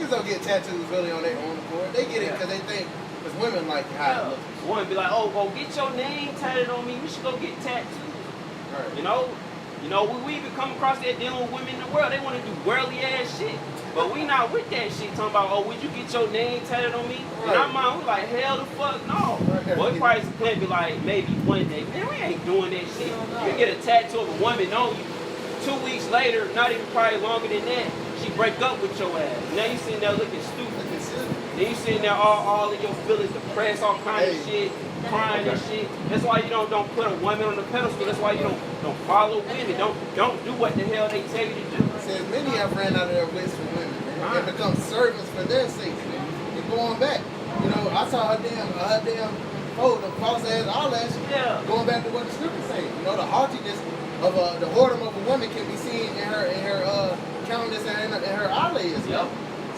don't get tattoos really on their own accord. They get it because they think because women like how it looks. Woman be like, oh, go get your name tatted on me. We should go get tattoos. Right. You know, we even come across that dealing with women in the world. They want to do worldly ass shit. But we not with that shit. Talking about, oh, would you get your name tatted on me? Right. And our mind, we like, hell the fuck no. Right. Well, it probably can be like, maybe one day, man, we ain't doing that shit. You get a tattoo of a woman on you. 2 weeks later, not even probably longer than that, she break up with your ass. Now you sitting there looking stupid. Then you sitting there all of your feelings depressed, all kind of shit, crying and shit. That's why you don't put a woman on the pedestal. That's why you don't follow women. Don't do what the hell they tell you to do. Says many have ran out of their wits for women, man. They become servants for their sake, man. And going back, you know, I saw her damn the false ass eyelash. Yeah. Going back to what the scripture say, you know, the haughtiness of the whoredom of a woman can be seen in her countenance and in her eyelids. Yep.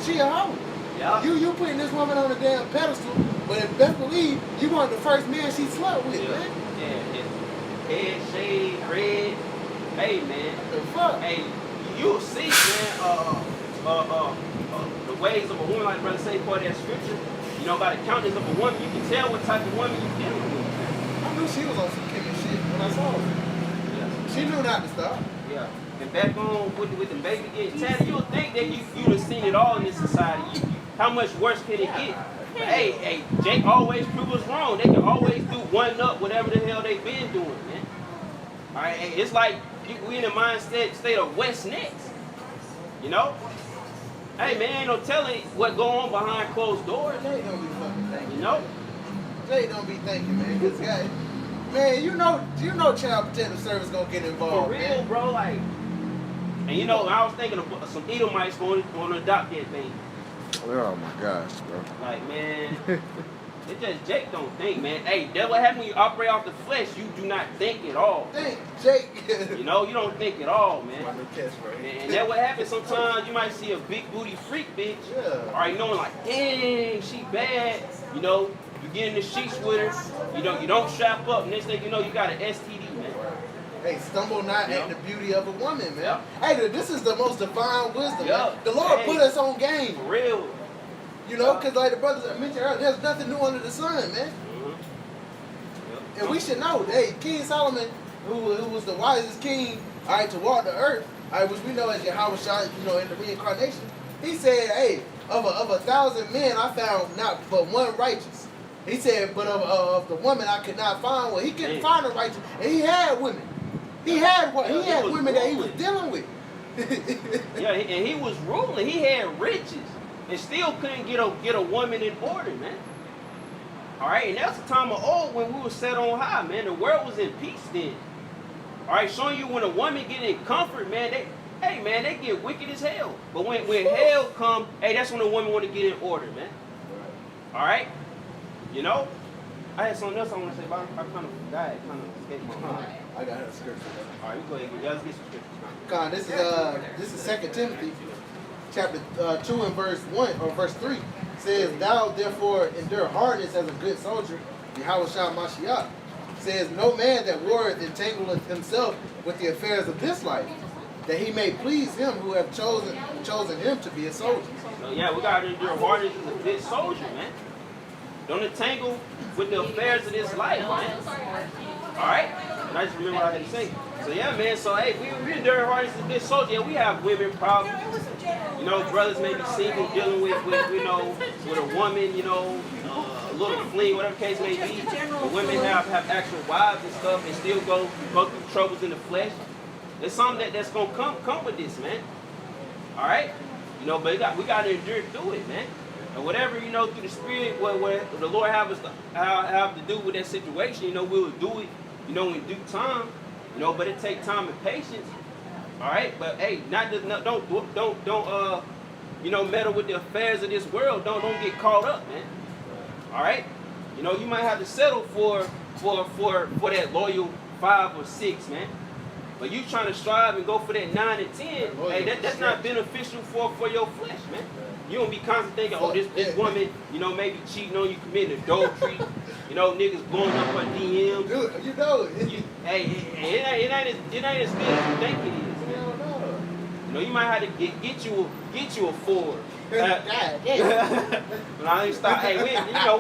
She a hoe. Yeah. You putting this woman on a damn pedestal, but best believe you weren't the first man she slept with, man. Yeah. Head shade, red. Hey man. The fuck? Hey, you'll see, man, the ways of a woman, like the brother say, part of that scripture, you know, by the countenance of a woman, you can tell what type of woman you're dealing with. I knew she was on some kicking shit when I saw her. Yeah. She knew not to stop. Yeah. And back on with the baby getting tatted, you'll think that you'd have seen it all in this society. How much worse can it get? But hey, Jake always prove us wrong. They can always do one up whatever the hell they've been doing, man. All right, hey, it's like we in the mindset state of West next. You know? Hey, man, ain't no telling what go on behind closed doors. Jay don't be fucking thinking. You know? Jay don't be thinking, man. Cause guy, man, you know, Child Protective Service gonna get involved. For real, man. bro. Like, and you know, I was thinking of some Edomites going to adopt that thing. Oh my gosh, bro. Like, man, it's just Jake don't think, man. Hey, that's what happens when you operate off the flesh. You do not think at all. Think, Jake. You know, you don't think at all, man. My new catchphrase. And that's what happens sometimes. You might see a big booty freak bitch. Yeah. All right, knowing like, dang, she bad. You know, you get in the sheets with her. You know, you don't strap up. Next thing you know, you got an STD, man. Hey, stumble not at the beauty of a woman, man. Yep. Hey, this is the most divine wisdom, man. Yep. The Lord Hey. put us on game. For real. You know, because like the brothers I mentioned earlier, there's nothing new under the sun, man. Yep. And we should know, hey, King Solomon, who was the wisest king, all right, to walk the earth, all right, which we know as Yahweh Shai, you know, in the reincarnation, he said, hey, of 1,000 men, I found not but one righteous. He said, but of the woman I could not find one. He couldn't find a righteous, and he had women. He had women that he was dealing with. Yeah, and he was ruling. He had riches, and still couldn't get a woman in order, man. All right, and that's the time of old when we were set on high, man. The world was in peace then. All right, showing you when a woman get in comfort, man. They get wicked as hell. But when hell come, hey, that's when a woman want to get in order, man. All right, you know. I had something else I want to say, but I kind of forgot. It kind of escaped my mind. I got a scripture. All right, we go ahead. Let's get some scriptures. Con, this is 2 Timothy, chapter 2 and verse 1 or verse 3. Says, "Thou therefore endure hardness as a good soldier." Yahweh Shah Mashiach says, "No man that warreth entangleth himself with the affairs of this life, that he may please him who have chosen him to be a soldier." So yeah, we gotta endure hardness as a good soldier, man. Don't entangle with the affairs of this life, man. All right? And I just remember what I had to say. So yeah, man. So hey, we endure hardness as a good soldier. Yeah, we have women problems. You know, brothers may be single, dealing with you know, with a woman, you know, a little fling, whatever the case may be. But women have actual wives and stuff, and still go through troubles in the flesh. There's something that's gonna come with this, man. All right, you know, but we got to endure through it, man. And whatever, you know, through the spirit, what the Lord have to do with that situation, you know, we'll do it you know, in due time, you know, but it take time and patience. All right, but hey, don't you know, meddle with the affairs of this world. Don't get caught up, man. All right, you know, you might have to settle for that loyal 5 or 6, man. But you trying to strive and go for that 9 and 10, hey, that's not beneficial for your flesh, man. You don't be constantly thinking, oh, this woman, you know, maybe cheating on you, committing adultery, you know, niggas blowing up her DMs. Dude, you know it. Hey, it ain't as good as you think it is, man. Hell no. You know, you might have to get you a Ford. God damn. But I ain't stop. Hey, we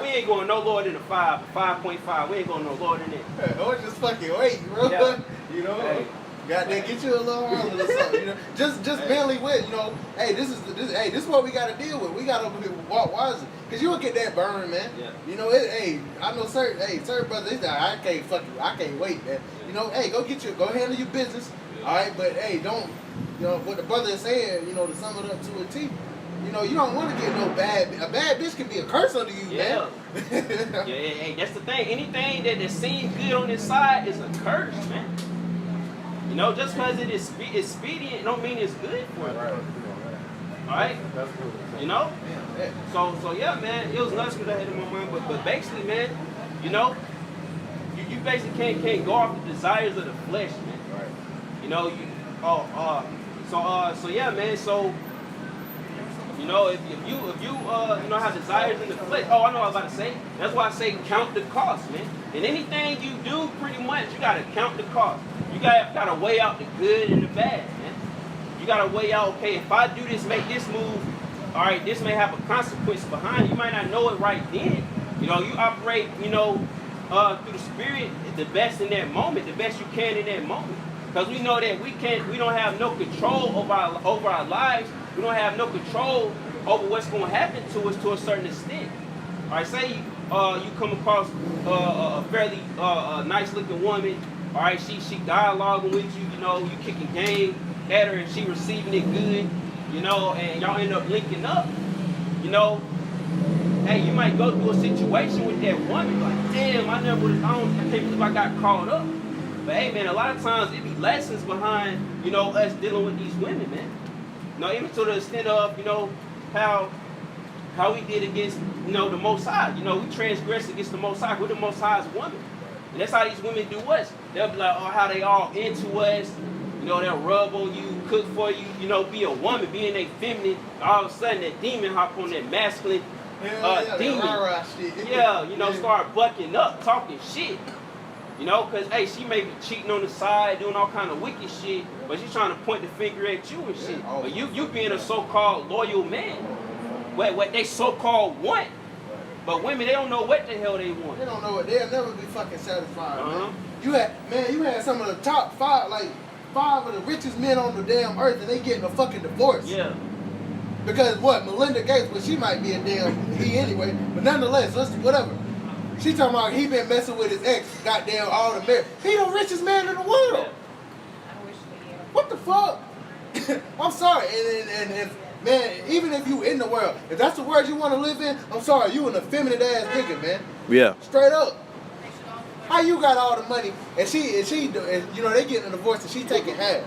ain't going no lower than a 5.5. We ain't going no lower than that. Or just fucking wait, bro. Yeah. You know. Hey. Goddamn, get you a little Harley or something, you know. Just mainly with, you know, hey, this is what we gotta deal with. We gotta walk wisely. Cause you will get that burn, man. Yeah. You know, I know certain brothers, he's like, I can't wait, man. You know, hey, go handle your business. All right, but hey, don't, you know, what the brother is saying, you know, to sum it up to a T. You know, you don't want to get no a bad bitch can be a curse under you, yeah. man. Yeah, hey, that's the thing. Anything that seems good on this side is a curse, man. You know, just because it is expedient, don't mean it's good for you. Right. All right? You know? So yeah, man, it was nuts because I had in my mind. But basically, man, you know, you basically can't go off the desires of the flesh, man. Right. You know, so yeah, man, so, you know, if you you know, have desires in the flesh, I know what I was about to say. That's why I say count the cost, man. And anything you do, pretty much, you got to count the cost. You gotta weigh out the good and the bad, man. You gotta weigh out, okay, if I do this, make this move, all right, this may have a consequence behind it. You might not know it right then. You know, you operate, you know, through the spirit, the best in that moment, the best you can in that moment. Because we know that we don't have no control over our lives. We don't have no control over what's going to happen to us to a certain extent. All right, say you come across a fairly nice looking woman. All right, she dialoguing with you, you know, you kicking game at her and she receiving it good, you know, and y'all end up linking up, you know. Hey, you might go through a situation with that woman, like, damn, I can't believe I got caught up. But hey, man, a lot of times it be lessons behind, you know, us dealing with these women, man. You know, even to the extent of, you know, how we did against, you know, the Most High. You know, we transgressed against the Most High. We're the Most High's woman. And that's how these women do us. They'll be like, oh, how they all into us. You know, they'll rub on you, cook for you, you know, be a woman, being a feminine. All of a sudden, that demon hop on that masculine demon. Yeah, you know, start bucking up, talking shit. You know, because, hey, she may be cheating on the side, doing all kind of wicked shit, but she's trying to point the finger at you and shit. But you being a so-called loyal man, what they so-called want. But women, they don't know what the hell they want. They don't know it. They'll never be fucking satisfied, Uh-huh. man. You had some of the top 5, like 5 of the richest men on the damn earth, and they getting a fucking divorce. Yeah. Because what? Melinda Gates, well, she might be a damn he anyway, but nonetheless, whatever. She talking about he been messing with his ex, goddamn all the marriage. He the richest man in the world. Yeah. What the fuck? I'm sorry, and if, man, even if you in the world, if that's the world you want to live in, I'm sorry, you an effeminate ass nigga, man. Yeah. Straight up. How you got all the money and she you know, they getting a divorce and she taking half.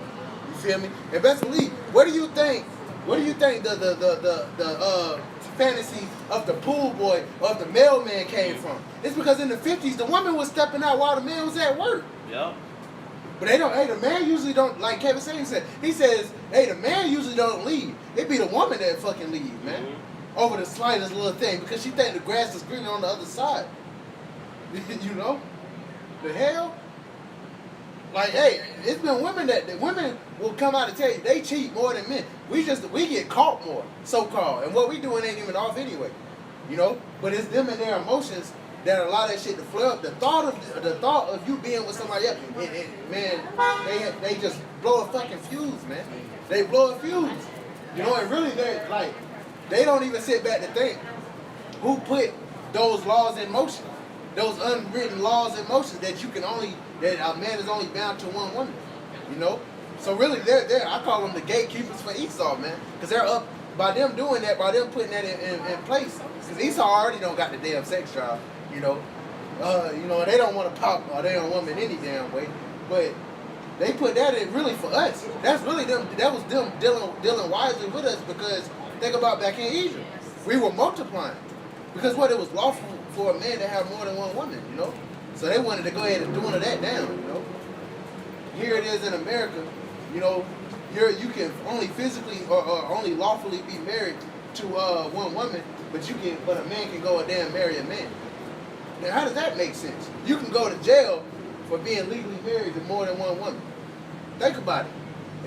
You feel me? And best believe, what do you think the fantasy of the pool boy, of the mailman came from? It's because in the 50s the woman was stepping out while the man was at work. Yeah. But they don't, hey, the man usually don't, like Kevin said, he says, hey, the man usually don't leave. It be the woman that fucking leave, man. Mm-hmm. Over the slightest little thing, because she think the grass is greener on the other side. You know? The hell? Like, hey, it's been women that women will come out and tell you they cheat more than men. We get caught more, so-called. And what we doing ain't even off anyway. You know? But it's them and their emotions that allow that shit to flare up. The thought of you being with somebody else, man, they just blow a fucking fuse, man. They blow a fuse. You know, and really they don't even sit back to think who put those laws in motion. Those unwritten laws in motion that a man is only bound to one woman. You know? So really they're I call them the gatekeepers for Esau, man. Because they're up by them doing that, by them putting that in place. Because Esau already don't got the damn sex drive. You know, You know, they don't want to pop or they don't want them in any damn way. But they put that in really for us. That's really them. That was them dealing wisely with us because think about back in Egypt, we were multiplying because what it was lawful for a man to have more than one woman. You know, so they wanted to go ahead and doing that down. You know, here it is in America. You know, you can only physically or only lawfully be married to one woman, but a man can go and damn marry a man. Now, how does that make sense? You can go to jail for being legally married to more than one woman. Think about it.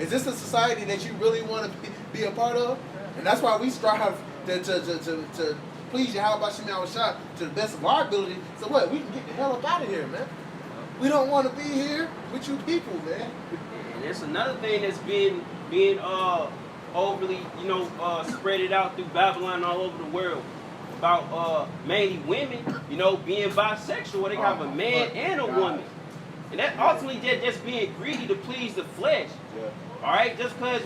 Is this a society that you really want to be a part of? And that's why we strive to please Yahweh Shem Shah to the best of our ability. So what? We can get the hell up out of here, man. We don't want to be here with you people, man. And that's another thing that's being overly, spread it out through Babylon all over the world. About mainly women, being bisexual, where they have a man and a woman. And that ultimately just being greedy to please the flesh. Yeah. All right, just because,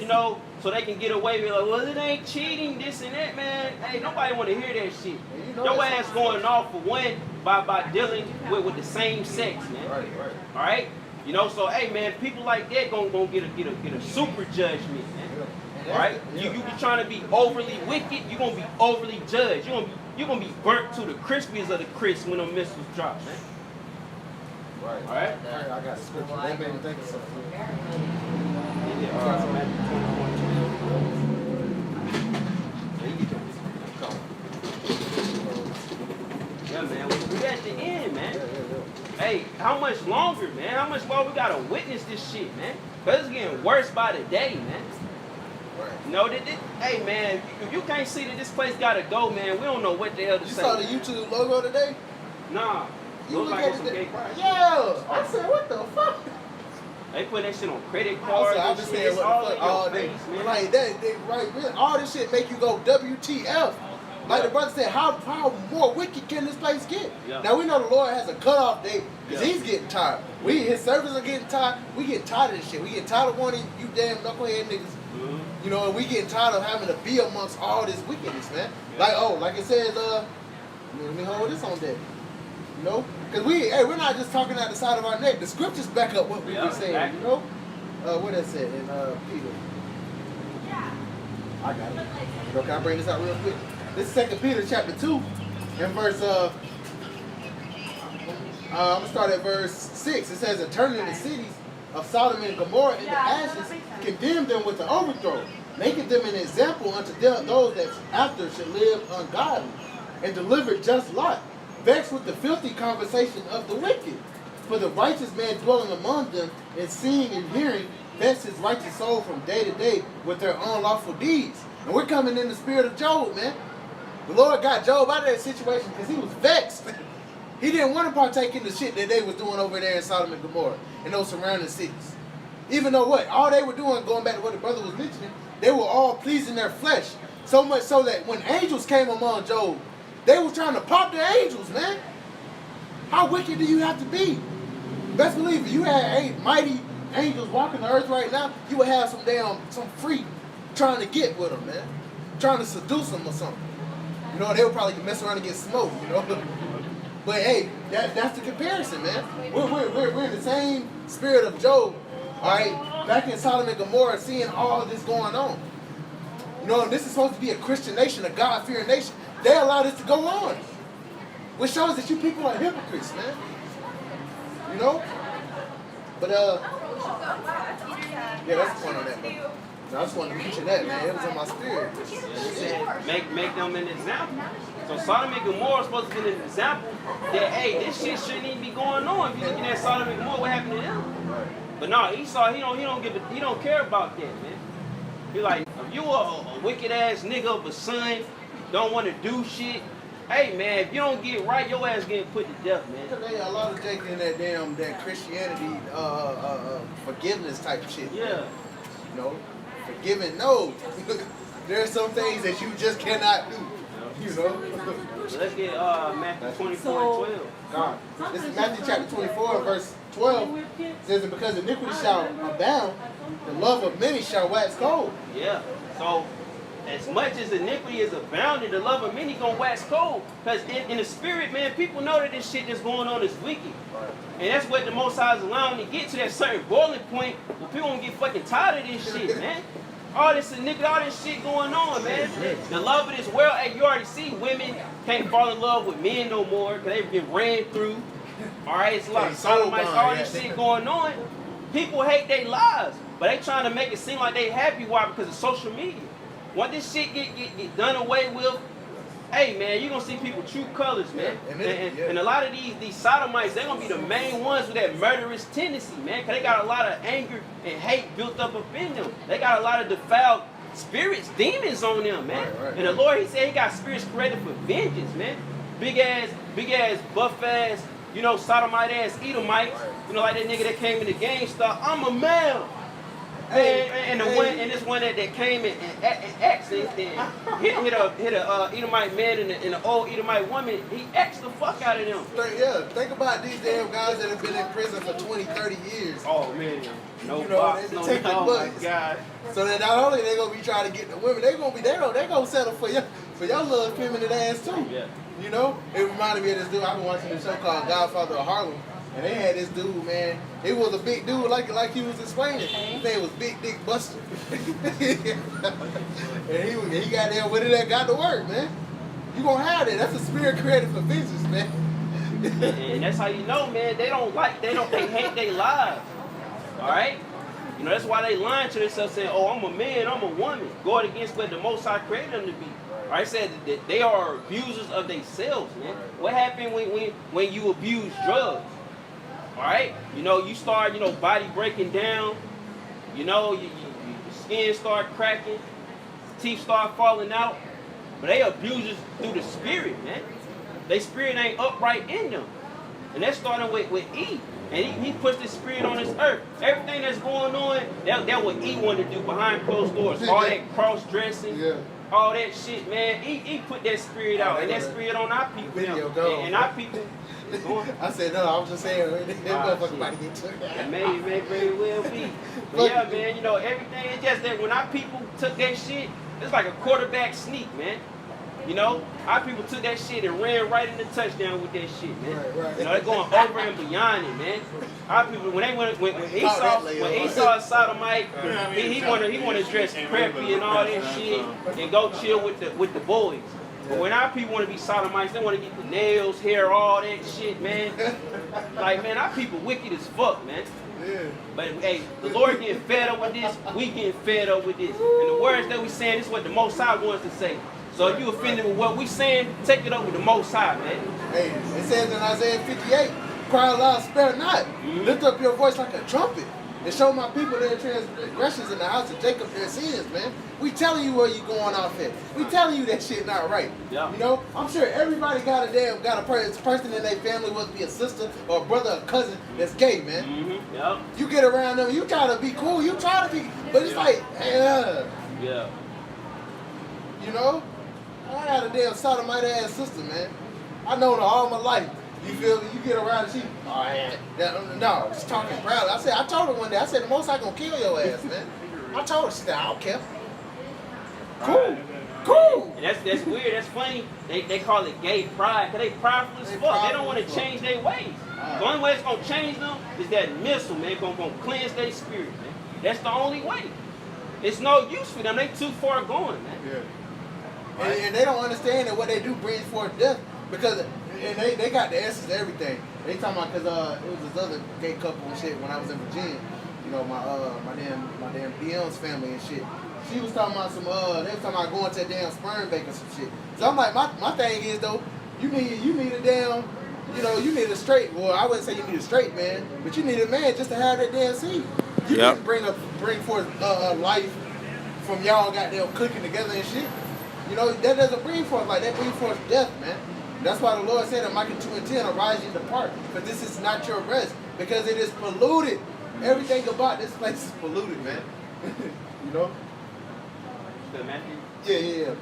so they can get away with, like, well, it ain't cheating, this and that, man. Hey, nobody want to hear that shit. Your ass going off for one by dealing with the same sex, man. Right. All right? So, hey, man, people like that gonna get a super judgment, man. All right? You be trying to be overly wicked, you're going to be overly judged. You're gonna be burnt to the crispiest of the crisp when them missiles drop, man. Right. All right? I got scripture. That made me think of something. Yeah, man. We at the end, man. Hey, how much longer, man? How much more we gotta witness this shit, man? Because it's getting worse by the day, man. Right. Hey, man, if you can't see that this place gotta go, man, we don't know what the hell to say. You saw the YouTube logo today? Nah. You Look look like at some it. gay pride. Yeah. I said, what the fuck? They put that shit on credit cards. I've and been shit. saying It's what all the in fuck all your day. face, man. Like that, really, all this shit make you go WTF. Like the brother said, how more wicked can this place get? Yeah. Now we know the Lord has a cutoff date because Yeah. he's getting tired. His servants are getting tired. We get tired of this shit. We get tired of wanting you damn knucklehead niggas. Mm-hmm. And we getting tired of having to be amongst all this wickedness, man. Yeah. Like it says, let me hold this on deck. Because we're not just talking out the side of our neck. The scriptures back up what we be saying, exactly. What that said in Peter. I got it. Can I bring this out real quick? This is 2 Peter chapter 2 and verse, I'm going to start at verse 6. It says, and turning the cities of Sodom and Gomorrah into ashes, condemned them with the overthrow, making them an example unto those that after should live ungodly, and delivered just Lot, vexed with the filthy conversation of the wicked. For the righteous man dwelling among them, and seeing and hearing, vexed his righteous soul from day to day with their unlawful deeds. And we're coming in the spirit of Job, man. The Lord got Job out of that situation because he was vexed. He didn't want to partake in the shit that they was doing over there in Sodom and Gomorrah and those surrounding cities. Even though all they were doing, going back to what the brother was mentioning, they were all pleasing their flesh. So much so that when angels came among Job, they were trying to pop the angels, man. How wicked do you have to be? Best believe if you had mighty angels walking the earth right now, you would have some freak trying to get with them, man. Trying to seduce them or something. They would probably mess around and get smoked, But hey, that's the comparison, man. We're in the same spirit of Job, all right? Back in Sodom and Gomorrah, seeing all this going on. And this is supposed to be a Christian nation, a God-fearing nation. They allow this to go on. Which shows that you people are hypocrites, man. But yeah, that's the point on that, bro. I just wanted to mention that, man. It was in my spirit. It said, make them an example. So Sodom and Gomorrah is supposed to be an example that, hey, this shit shouldn't even be going on. If you're looking at Sodom and Gomorrah, what happened to them? But no, Esau, he don't care about that, man. He like, if you a wicked ass nigga of a son, don't want to do shit. Hey man, if you don't get right, your ass getting put to death, man. They a lot of taking that Christianity forgiveness type shit. Yeah. Forgiving, no. There are some things that you just cannot do. Let's get Matthew 24 and 12. God. This is Matthew chapter 24, verse 12. It says, and because iniquity shall abound, the love of many shall wax cold. Yeah. So as much as iniquity is abounding, the love of many gonna wax cold. Because in the spirit, man, people know that this shit that's going on is wicked. And that's what the Most High is allowing to get to that certain boiling point where people gonna get fucking tired of this shit, man. All this iniquity, all this shit going on, man. The love of this world, hey, you already see women can't fall in love with men no more because they get ran through. All right, it's a lot of sodomites, all this shit going on. People hate their lives, but they trying to make it seem like they happy. Why? Because of social media. Once this shit get done away with, hey man, you gonna see people true colors, man. And a lot of these sodomites, they're gonna be the main ones with that murderous tendency, man. Cause they got a lot of anger and hate built up in them. They got a lot of defiled spirits, demons on them, man. And the Lord, he said he got spirits created for vengeance, man. Big ass, buff ass, you know, sodomite ass Edomites. You know, like that nigga that came in the game star, I'm a male. And this one that came and asked and hit a Edomite man and an old Edomite woman, he asked the fuck out of them. Yeah, think about these damn guys that have been in prison for 20, 30 years. Oh man, no, you know, box, they no, take the oh bucks. my God. So that not only they gonna be trying to get the women, they gonna settle for your little feminine ass too. Yeah. You know, it reminded me of this dude. I've been watching this show called Godfather of Harlem. And they had this dude, man. He was a big dude, like he was explaining. His name was Big Dick Buster. And he got there with it and got to work, man. You gonna have that. That's a spirit created for vengeance, man. And that's how you know, man. They hate their lives. All right. You know that's why they lying to themselves, saying, "Oh, I'm a man, I'm a woman," going against what the Most High created them to be. All right, said that they are abusers of themselves, man. What happened when you abuse drugs? All right, you know, you start, you know, body breaking down, you know, your skin start cracking, teeth start falling out, but they abusers through the spirit, man. Their spirit ain't upright in them, and that's starting with E, and he pushed his spirit on this earth. Everything that's going on, that what E wanted to do behind closed doors, all that cross dressing. Yeah. All that shit, man. He put that spirit out, and that spirit on our people now. And our people. I said no. I was just saying that motherfucker about to get took out. It may very well be. But yeah, man. You know everything. It's just that when our people took that shit, it's like a quarterback sneak, man. You know, our people took that shit and ran right in the touchdown with that shit, man. Right. You know, they're going over and beyond it, man. Our people, when Esau a sodomite, he want to dress preppy and all that shit and go chill with the boys. But when our people want to be sodomites, they want to get the nails, hair, all that shit, man. Like, man, our people wicked as fuck, man. Yeah. But hey, the Lord getting fed up with this, we getting fed up with this. And the words that we saying, this is what the Most High wants to say. So if you offended with what we saying, take it up with the Most High, man. Hey, it says in Isaiah 58, cry aloud, spare not. Lift up your voice like a trumpet. And show my people their transgressions in the house of Jacob their sins, man. We telling you where you going off at. We telling you that shit not right. Yeah. You know, I'm sure everybody got a person in their family, whether it be a sister or a brother or cousin that's gay, man. Mm-hmm. Yep. You get around them, you try to be cool, you try to be, but it's like, yeah. You know? I had a damn sodomite ass sister, man. I know her all my life. You feel me? You get around and she, no, just talking proudly. I told her one day, I said, the Most High gonna kill your ass, man. I told her, she said, I don't care. Cool. And that's weird, that's funny. They call it gay pride, because they prideful as fuck. They don't want to change their ways. The only way it's gonna change them is that missile, man. Gonna cleanse their spirit, man. That's the only way. It's no use for them. They too far going, man. Yeah. Right. And they don't understand that what they do brings forth death, because they got the answers to everything. They talking about, because it was this other gay couple and shit when I was in Virginia. You know, my damn Dion's family and shit. She was talking about they was talking about going to a damn sperm bank or some shit. So I'm like, my thing is though, you need a damn, you know, you need a straight. Well, I wouldn't say you need a straight man, but you need a man just to have that damn seed. You can bring forth life from y'all goddamn cooking together and shit. You know, that doesn't bring forth like that brings forth death, man. That's why the Lord said in Micah 2:10, arise ye depart, but this is not your rest, because it is polluted. Everything about this place is polluted, man. You know? Matthew? Yeah.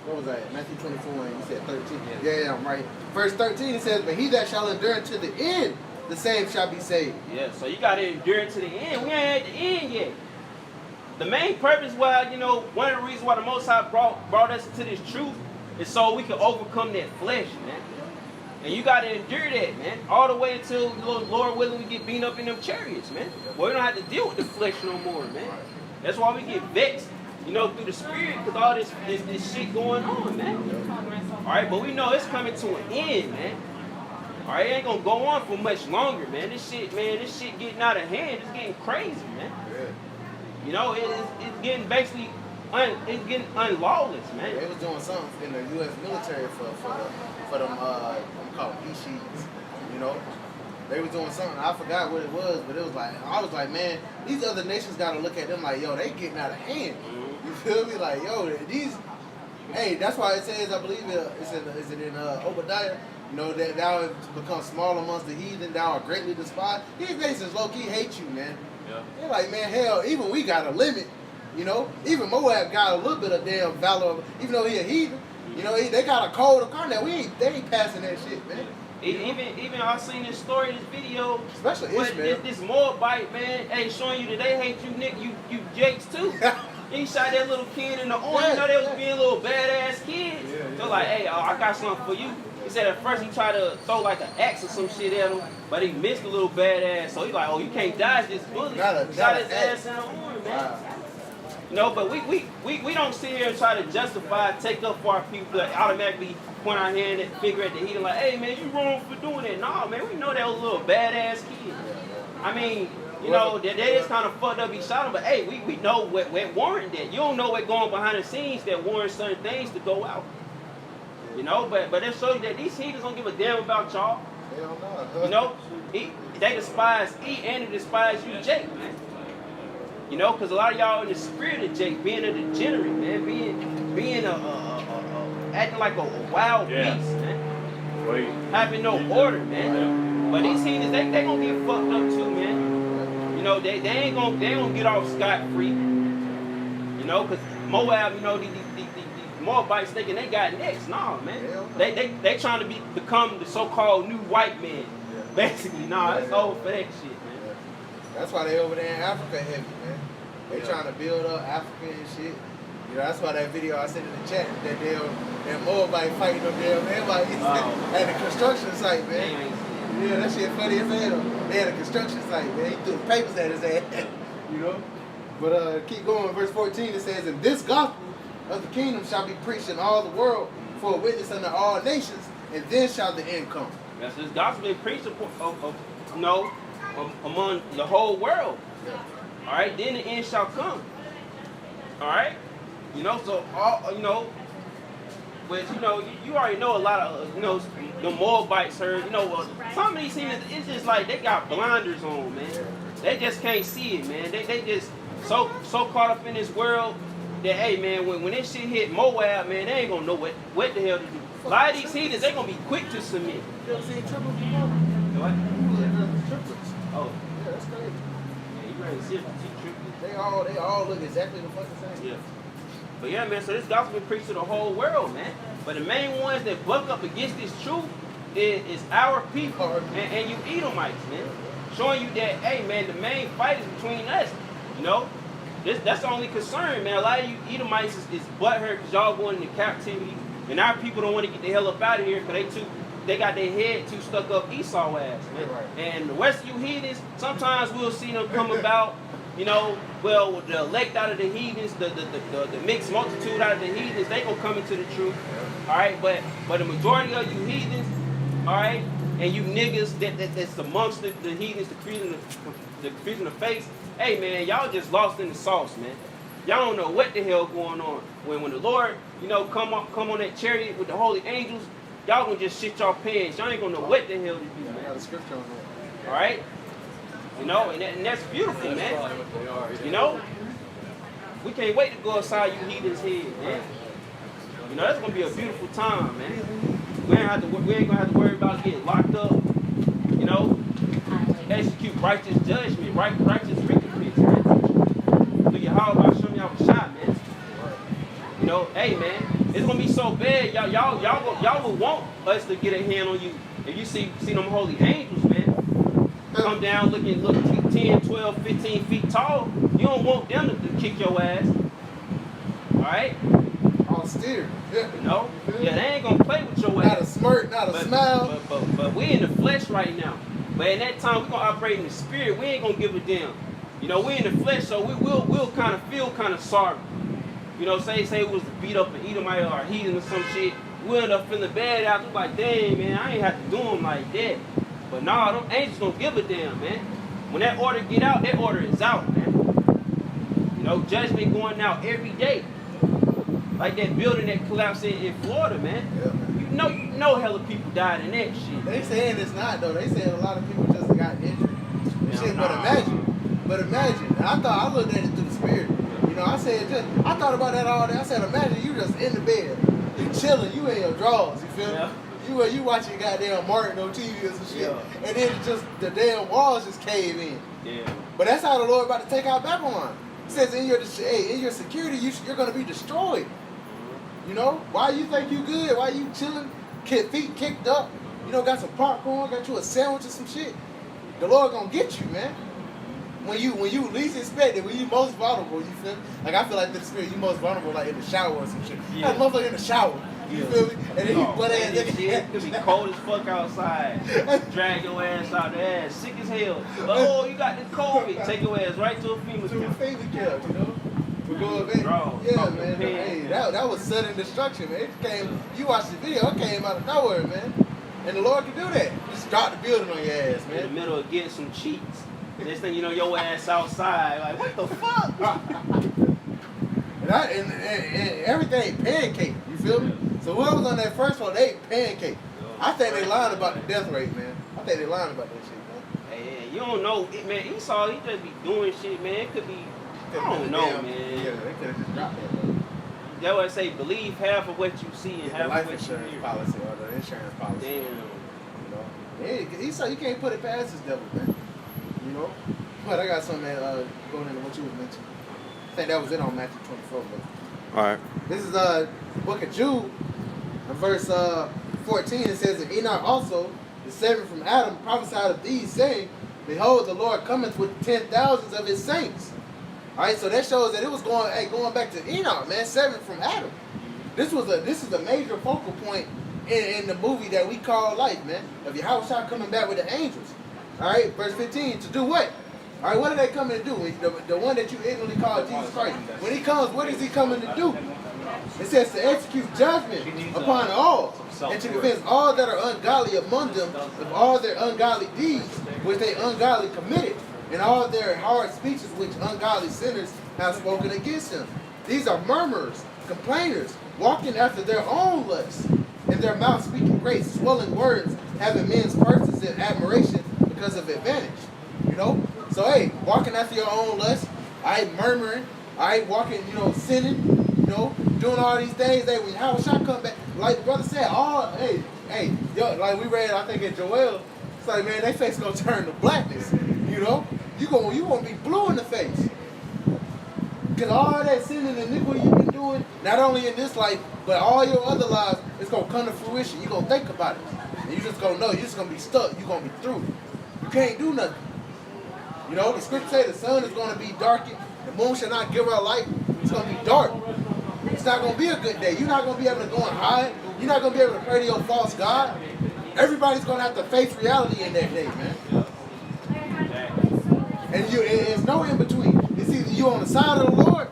What was that? Matthew 24, and you said 13. Yeah, I'm right. Verse 13, it says, but he that shall endure to the end, the same shall be saved. Yeah, so you got to endure to the end. We ain't at the end yet. the main purpose why, you know, one of the reasons why the Most High brought us into this truth is so we can overcome that flesh, man. And you got to endure that, man, all the way until, Lord willing, we get beaten up in them chariots, man. Well, we don't have to deal with the flesh no more, man. That's why we get vexed, you know, through the spirit, because all this shit going on, man. All right, but we know it's coming to an end, man. All right, it ain't gonna go on for much longer, man. This shit getting out of hand. It's getting crazy, man. You know, it's getting basically, it's getting unlawless, man. They was doing something in the U.S. military for them, I'm called E-sheets, you know. They was doing something. I forgot what it was, but it was like, I was like, man, these other nations got to look at them like, yo, they getting out of hand. You feel me? Like, yo, these, hey, that's why it says, I believe is it in Obadiah, you know, that thou have become small amongst the heathen, thou art greatly despised. These nations low-key hate you, man. Yeah. They're like, man, hell, even we got a limit, you know. Even Moab got a little bit of damn valor, even though he a heathen. You know, they got a code of conduct. They ain't passing that shit, man. Even I seen this story, this video, especially Ishmael. This Moabite, man, hey, showing you that they hate you, Nick, you Jakes too. He shot that little kid in the arm. You know they was being little badass kids. So like, hey, I got something for you. He said at first he tried to throw like an axe or some shit at him, but he missed a little badass. So he like, oh, you can't dodge this bullet. Shot his ass in the arm, man. Wow. You know, but we don't sit here and try to justify, take up for our people that automatically point our hand and figure at the heat and like, hey man, you wrong for doing that. Nah, man, we know that was a little badass kid. I mean, you know, they just kind of fucked up, he shot him, but hey, we know what warranted that. You don't know what going behind the scenes that warrant certain things to go out. You know, but it shows you that these heathens don't give a damn about y'all. You know, they despise E and they despise you, Jake, man. You know, because a lot of y'all in the spirit of Jake, being a degenerate, man, being acting like a wild beast, man. Having no order, man. But these heathens, they gonna get fucked up too, man. You know, they ain't gonna get off scot-free. You know, because Moab, you know, these Moabites thinking they got next. Nah, man. They trying to become the so-called new white man. Basically, nah, it's over for that shit. That's why they over there in Africa heavy, man. They trying to build up Africa and shit. You know, that's why that video I sent in the chat, that Moabite fighting up there, man, like at the construction site, man. Yeah, that shit funny as hell. They had a construction site, man. He threw the papers at his ass, you know. But keep going, verse 14, it says, and this gospel of the kingdom shall be preached in all the world for a witness unto all nations, and then shall the end come. That's this gospel is preached among the whole world. All right, then the end shall come. All right, you know, so all you know, but you know, you already know a lot of you know the Moabites heard. You know, some of these things it's just like they got blinders on, man. They just can't see it, man. They just so caught up in this world that hey, man, when this shit hit Moab, man, they ain't gonna know what the hell to do. A lot of these heathens, they gonna be quick to submit. You ever seen triplets before? What? Triplets. Oh. Yeah, that's crazy. Yeah, you ready to see triplets. They all look exactly the fucking same. Yeah. But yeah, man, so this gospel been preached to the whole world, man. But the main ones that buck up against this truth is our people and you Edomites, man. Showing you that, hey, man, the main fight is between us, you know. That's the only concern, man. A lot of you Edomites is butthurt because y'all going into captivity. And our people don't want to get the hell up out of here because they got their head too stuck up Esau ass, man. Right. And the rest of you heathens, sometimes we'll see them come about, you know, well, the elect out of the heathens, the mixed multitude out of the heathens, they gonna come into the truth, all right? But the majority of you heathens, all right, and you niggas that's amongst the heathens, the confusion of faith, hey, man, y'all just lost in the sauce, man. Y'all don't know what the hell going on. When the Lord, you know, come on that chariot with the holy angels, y'all gonna just shit y'all pants. Y'all ain't gonna know what the hell to do, man. I got a scripture on that. All right? You know, and that's beautiful, man. You know? We can't wait to go outside you heathens' head, man. You know, that's gonna be a beautiful time, man. We ain't gonna have to worry about getting locked up, you know, execute righteous judgment, righteous recompense, man. Look at how about showing y'all a shot, man. You know, hey, man, it's gonna be so bad, y'all will want us to get a hand on you. If you see them holy angels, man, come down look 10, 12, 15 feet tall, you don't want them to kick your ass. Alright? All steer. Yeah. You know? Yeah, they ain't gonna play with your Not a ass. smirk, not a smile. But we in the flesh right now. But in that time, we're gonna operate in the spirit. We ain't gonna give a damn. You know, we in the flesh, so we'll kind of feel kind of sorry. You know, say it was to beat up and eat them or heathen or some shit. We'll end up feeling bad after, like, dang, man, I ain't have to do them like that. But nah, them angels gonna give a damn, man. When that order get out, that order is out, man. You know, judgment going out every day. Like that building that collapsed in Florida, man. Yeah, man. You know hella people died in that shit. They saying it's not though. They saying a lot of people just got injured. And shit, Nah. but imagine. And I looked at it through the spirit. You know, I thought about that all day. I said, imagine you just in the bed, you chilling, you in your drawers. You feel me? Yeah. You watching goddamn Martin on TV or some shit, Yeah. and then just the damn walls just cave in. Yeah. But that's how the Lord about to take out Babylon. It says in your security, you're going to be destroyed. You know, why you think you good? Why you chilling, feet kicked up? You know, got some popcorn, got you a sandwich or some shit. The Lord gonna get you, man. When you least expect it, when you most vulnerable, you feel me? Like I feel like the spirit, you most vulnerable, like in the shower or some shit. Yeah. Like motherfucker in the shower. You feel me? And then you butt ass It could be cold as fuck outside. Drag your ass out the ass, sick as hell. Oh, you got this COVID. Take your ass right to a FEMA to a camp. favor camp, you know? For going back. Draws, Yeah, fucking man. pen. Hey, that was sudden destruction, man. It came. You watched the video. It came out of nowhere, man. And the Lord can do that. Just drop the building on your ass, In the man. middle of getting some cheats. Next thing you know, your ass outside. Like, what the fuck? And everything pancake. You feel me? So whoever's on that first one, they pancake. I think they lying about the death rate, man. I think they lying about that shit, man. Hey, you don't know, man. Esau, he just be doing shit, man. It could be, I don't know, Yeah, man. they could have just dropped that, man. That's why I say believe half of what you see and The half life of what you insurance hear. policy or the insurance policy. Damn. You know, yeah, Esau, you can't put it past this devil, man. You know, but I got something going into what you was mentioning. I think that was it on Matthew 24. But All right. this is the book of Jude, verse 14. It says, "And Enoch also, the seventh from Adam, prophesied of these, saying, Behold, the Lord cometh with 10,000s of his saints." All right, so that shows that it was going back to Enoch, man, seventh from Adam. This is a major focal point in the movie that we call life, man. Of Yahushua coming back with the angels. All right, verse 15, to do what? All right, what are they coming to do? The one that you ignorantly call Jesus Christ. When he comes, what is he coming to do? It says to execute judgment upon all, and to convince all that are ungodly among them of all their ungodly deeds which they ungodly committed, and all their hard speeches which ungodly sinners have spoken against him. These are murmurers, complainers, walking after their own lusts, and their mouth speaking great swelling words, having men's purses in admiration because of advantage. You know? So hey, walking after your own lust, murmuring, walking, sinning, doing all these things. Hey, when Yahushua come back, like the brother said, like we read, I think in Joel, it's like, man, their face gonna turn to blackness. You gonna be blue in the face. Because all that sin and iniquity you've been doing, not only in this life, but all your other lives, it's gonna come to fruition. You're gonna think about it. And you just gonna know, you're just gonna be stuck, you're gonna be through. You can't do nothing. The scripture says the sun is gonna be darkened, the moon shall not give her light, it's gonna be dark. It's not gonna be a good day. You're not gonna be able to go and hide. You're not gonna be able to pray to your false God. Everybody's gonna have to face reality in that day, man. And there's no in between. It's either you on the side of the Lord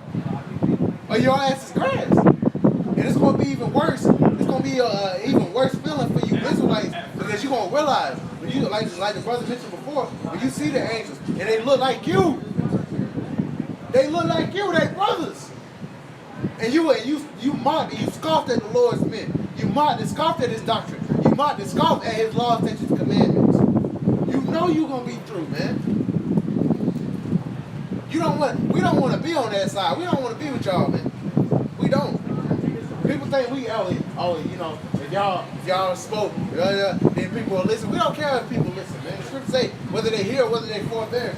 or your ass is grass. And it's going to be even worse. It's going to be an even worse feeling for you Israelites, because you're going to realize, when you like the brother mentioned before, when you see the angels and they look like you, they brothers. And you mocked and you scoffed at the Lord's men. You mocked and scoffed at his doctrine. You mocked and scoffed at his laws, statutes, commandments. You know you're going to be through, man. We don't want to be on that side. We don't want to be with y'all, man. We don't. People think we if y'all smoke, then people will listen. We don't care if people listen, man. The scripture say whether they hear or whether they forbear,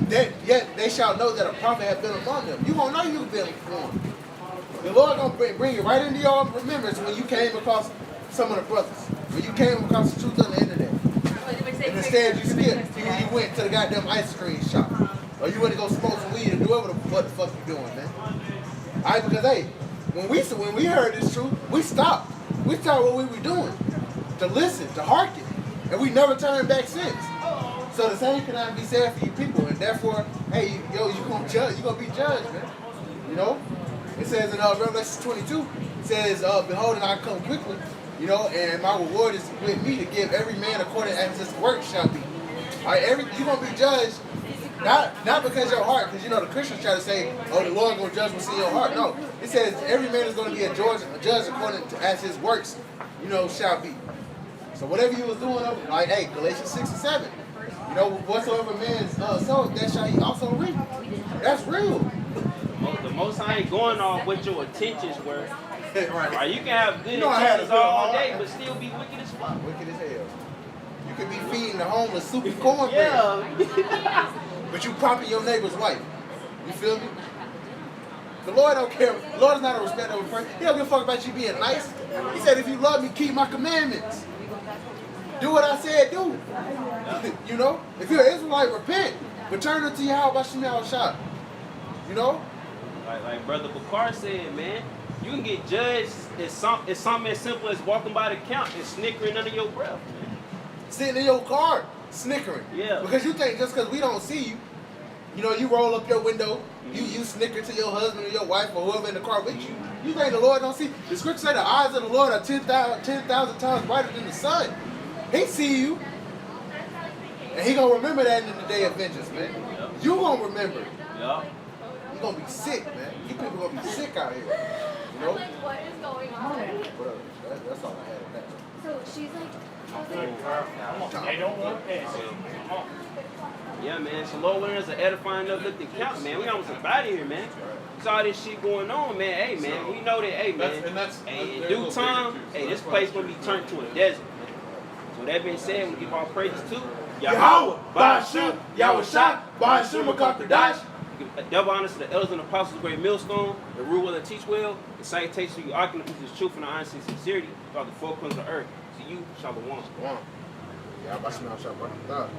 yet they shall know that a prophet has been among them. You gonna know you've been informed. The Lord gonna bring it right into your remembrance when you came across some of the brothers, when you came across the truth on the internet. And instead you skipped, you went to the goddamn ice cream shop. Or you went to go smoke some weed or do whatever what the fuck you doing, man. Alright, because hey, when we heard this truth, we stopped. We stopped what we were doing. To listen, to hearken. And we never turned back since. So the same cannot be said for you people. And therefore, hey, yo, you gonna be judged, man. You know? It says in Revelation 22, it says, behold, and I come quickly, you know, and my reward is with me to give every man according as his work shall be. All right, you're going to be judged, not because your heart, because, you know, the Christians try to say, oh, the Lord going to judge what's in your heart. No, it says every man is going to be a judge according to as his works, you know, shall be. So whatever you was doing, like, hey, Galatians 6 and 7, you know, whatsoever man soweth, that shall he also reap. That's real. The Most High ain't going off what your intentions were. Right. You can have good I had a intentions good all heart. day, but still be wicked as fuck. Wicked as hell. You could be feeding the homeless soup and cornbread. Yeah. But you popping your neighbor's wife. You feel me? The Lord don't care. The Lord is not a respect of a person. He don't give a fuck about you being nice. He said, if you love me, keep my commandments. Do what I said do. You know? If you're an Israelite, repent. Return unto Yahweh Shemel Shah. You know? Like Brother Bakar said, man, you can get judged as something as simple as walking by the count and snickering under your breath, man. Sitting in your car, snickering. Yeah. Because you think just because we don't see you, you know, you roll up your window, you snicker to your husband or your wife or whoever in the car with you. You think the Lord don't see? The scripture say the eyes of the Lord are 10,000 times brighter than the sun. He see you. And he gonna remember that in the day of vengeance, man. Yep. You gonna remember. Yup. You gonna be sick, man. You people gonna be sick out here. You know? What is going on? That's all I had in that. So she's like, They don't want this. Yeah, man. So Lord willing, there's an edifying uplifting count, man. We almost up out of here, man. There's all this shit going on, man. Hey, man, we know that, hey, man. Hey, in due time, hey, this place gonna be turned to a desert, man. So that being said, we give all praises to Yahweh, Ba'ashim, Yahweh Shah, Ba'ashim, Makakadash. give double honors to the elders and apostles of the great millstone, the rule well and teach well, the salutations to you, arguing the truth, truth and the honesty and sincerity throughout the four corners of the earth. To you, Shalom. Yahweh Shah, Makakadash.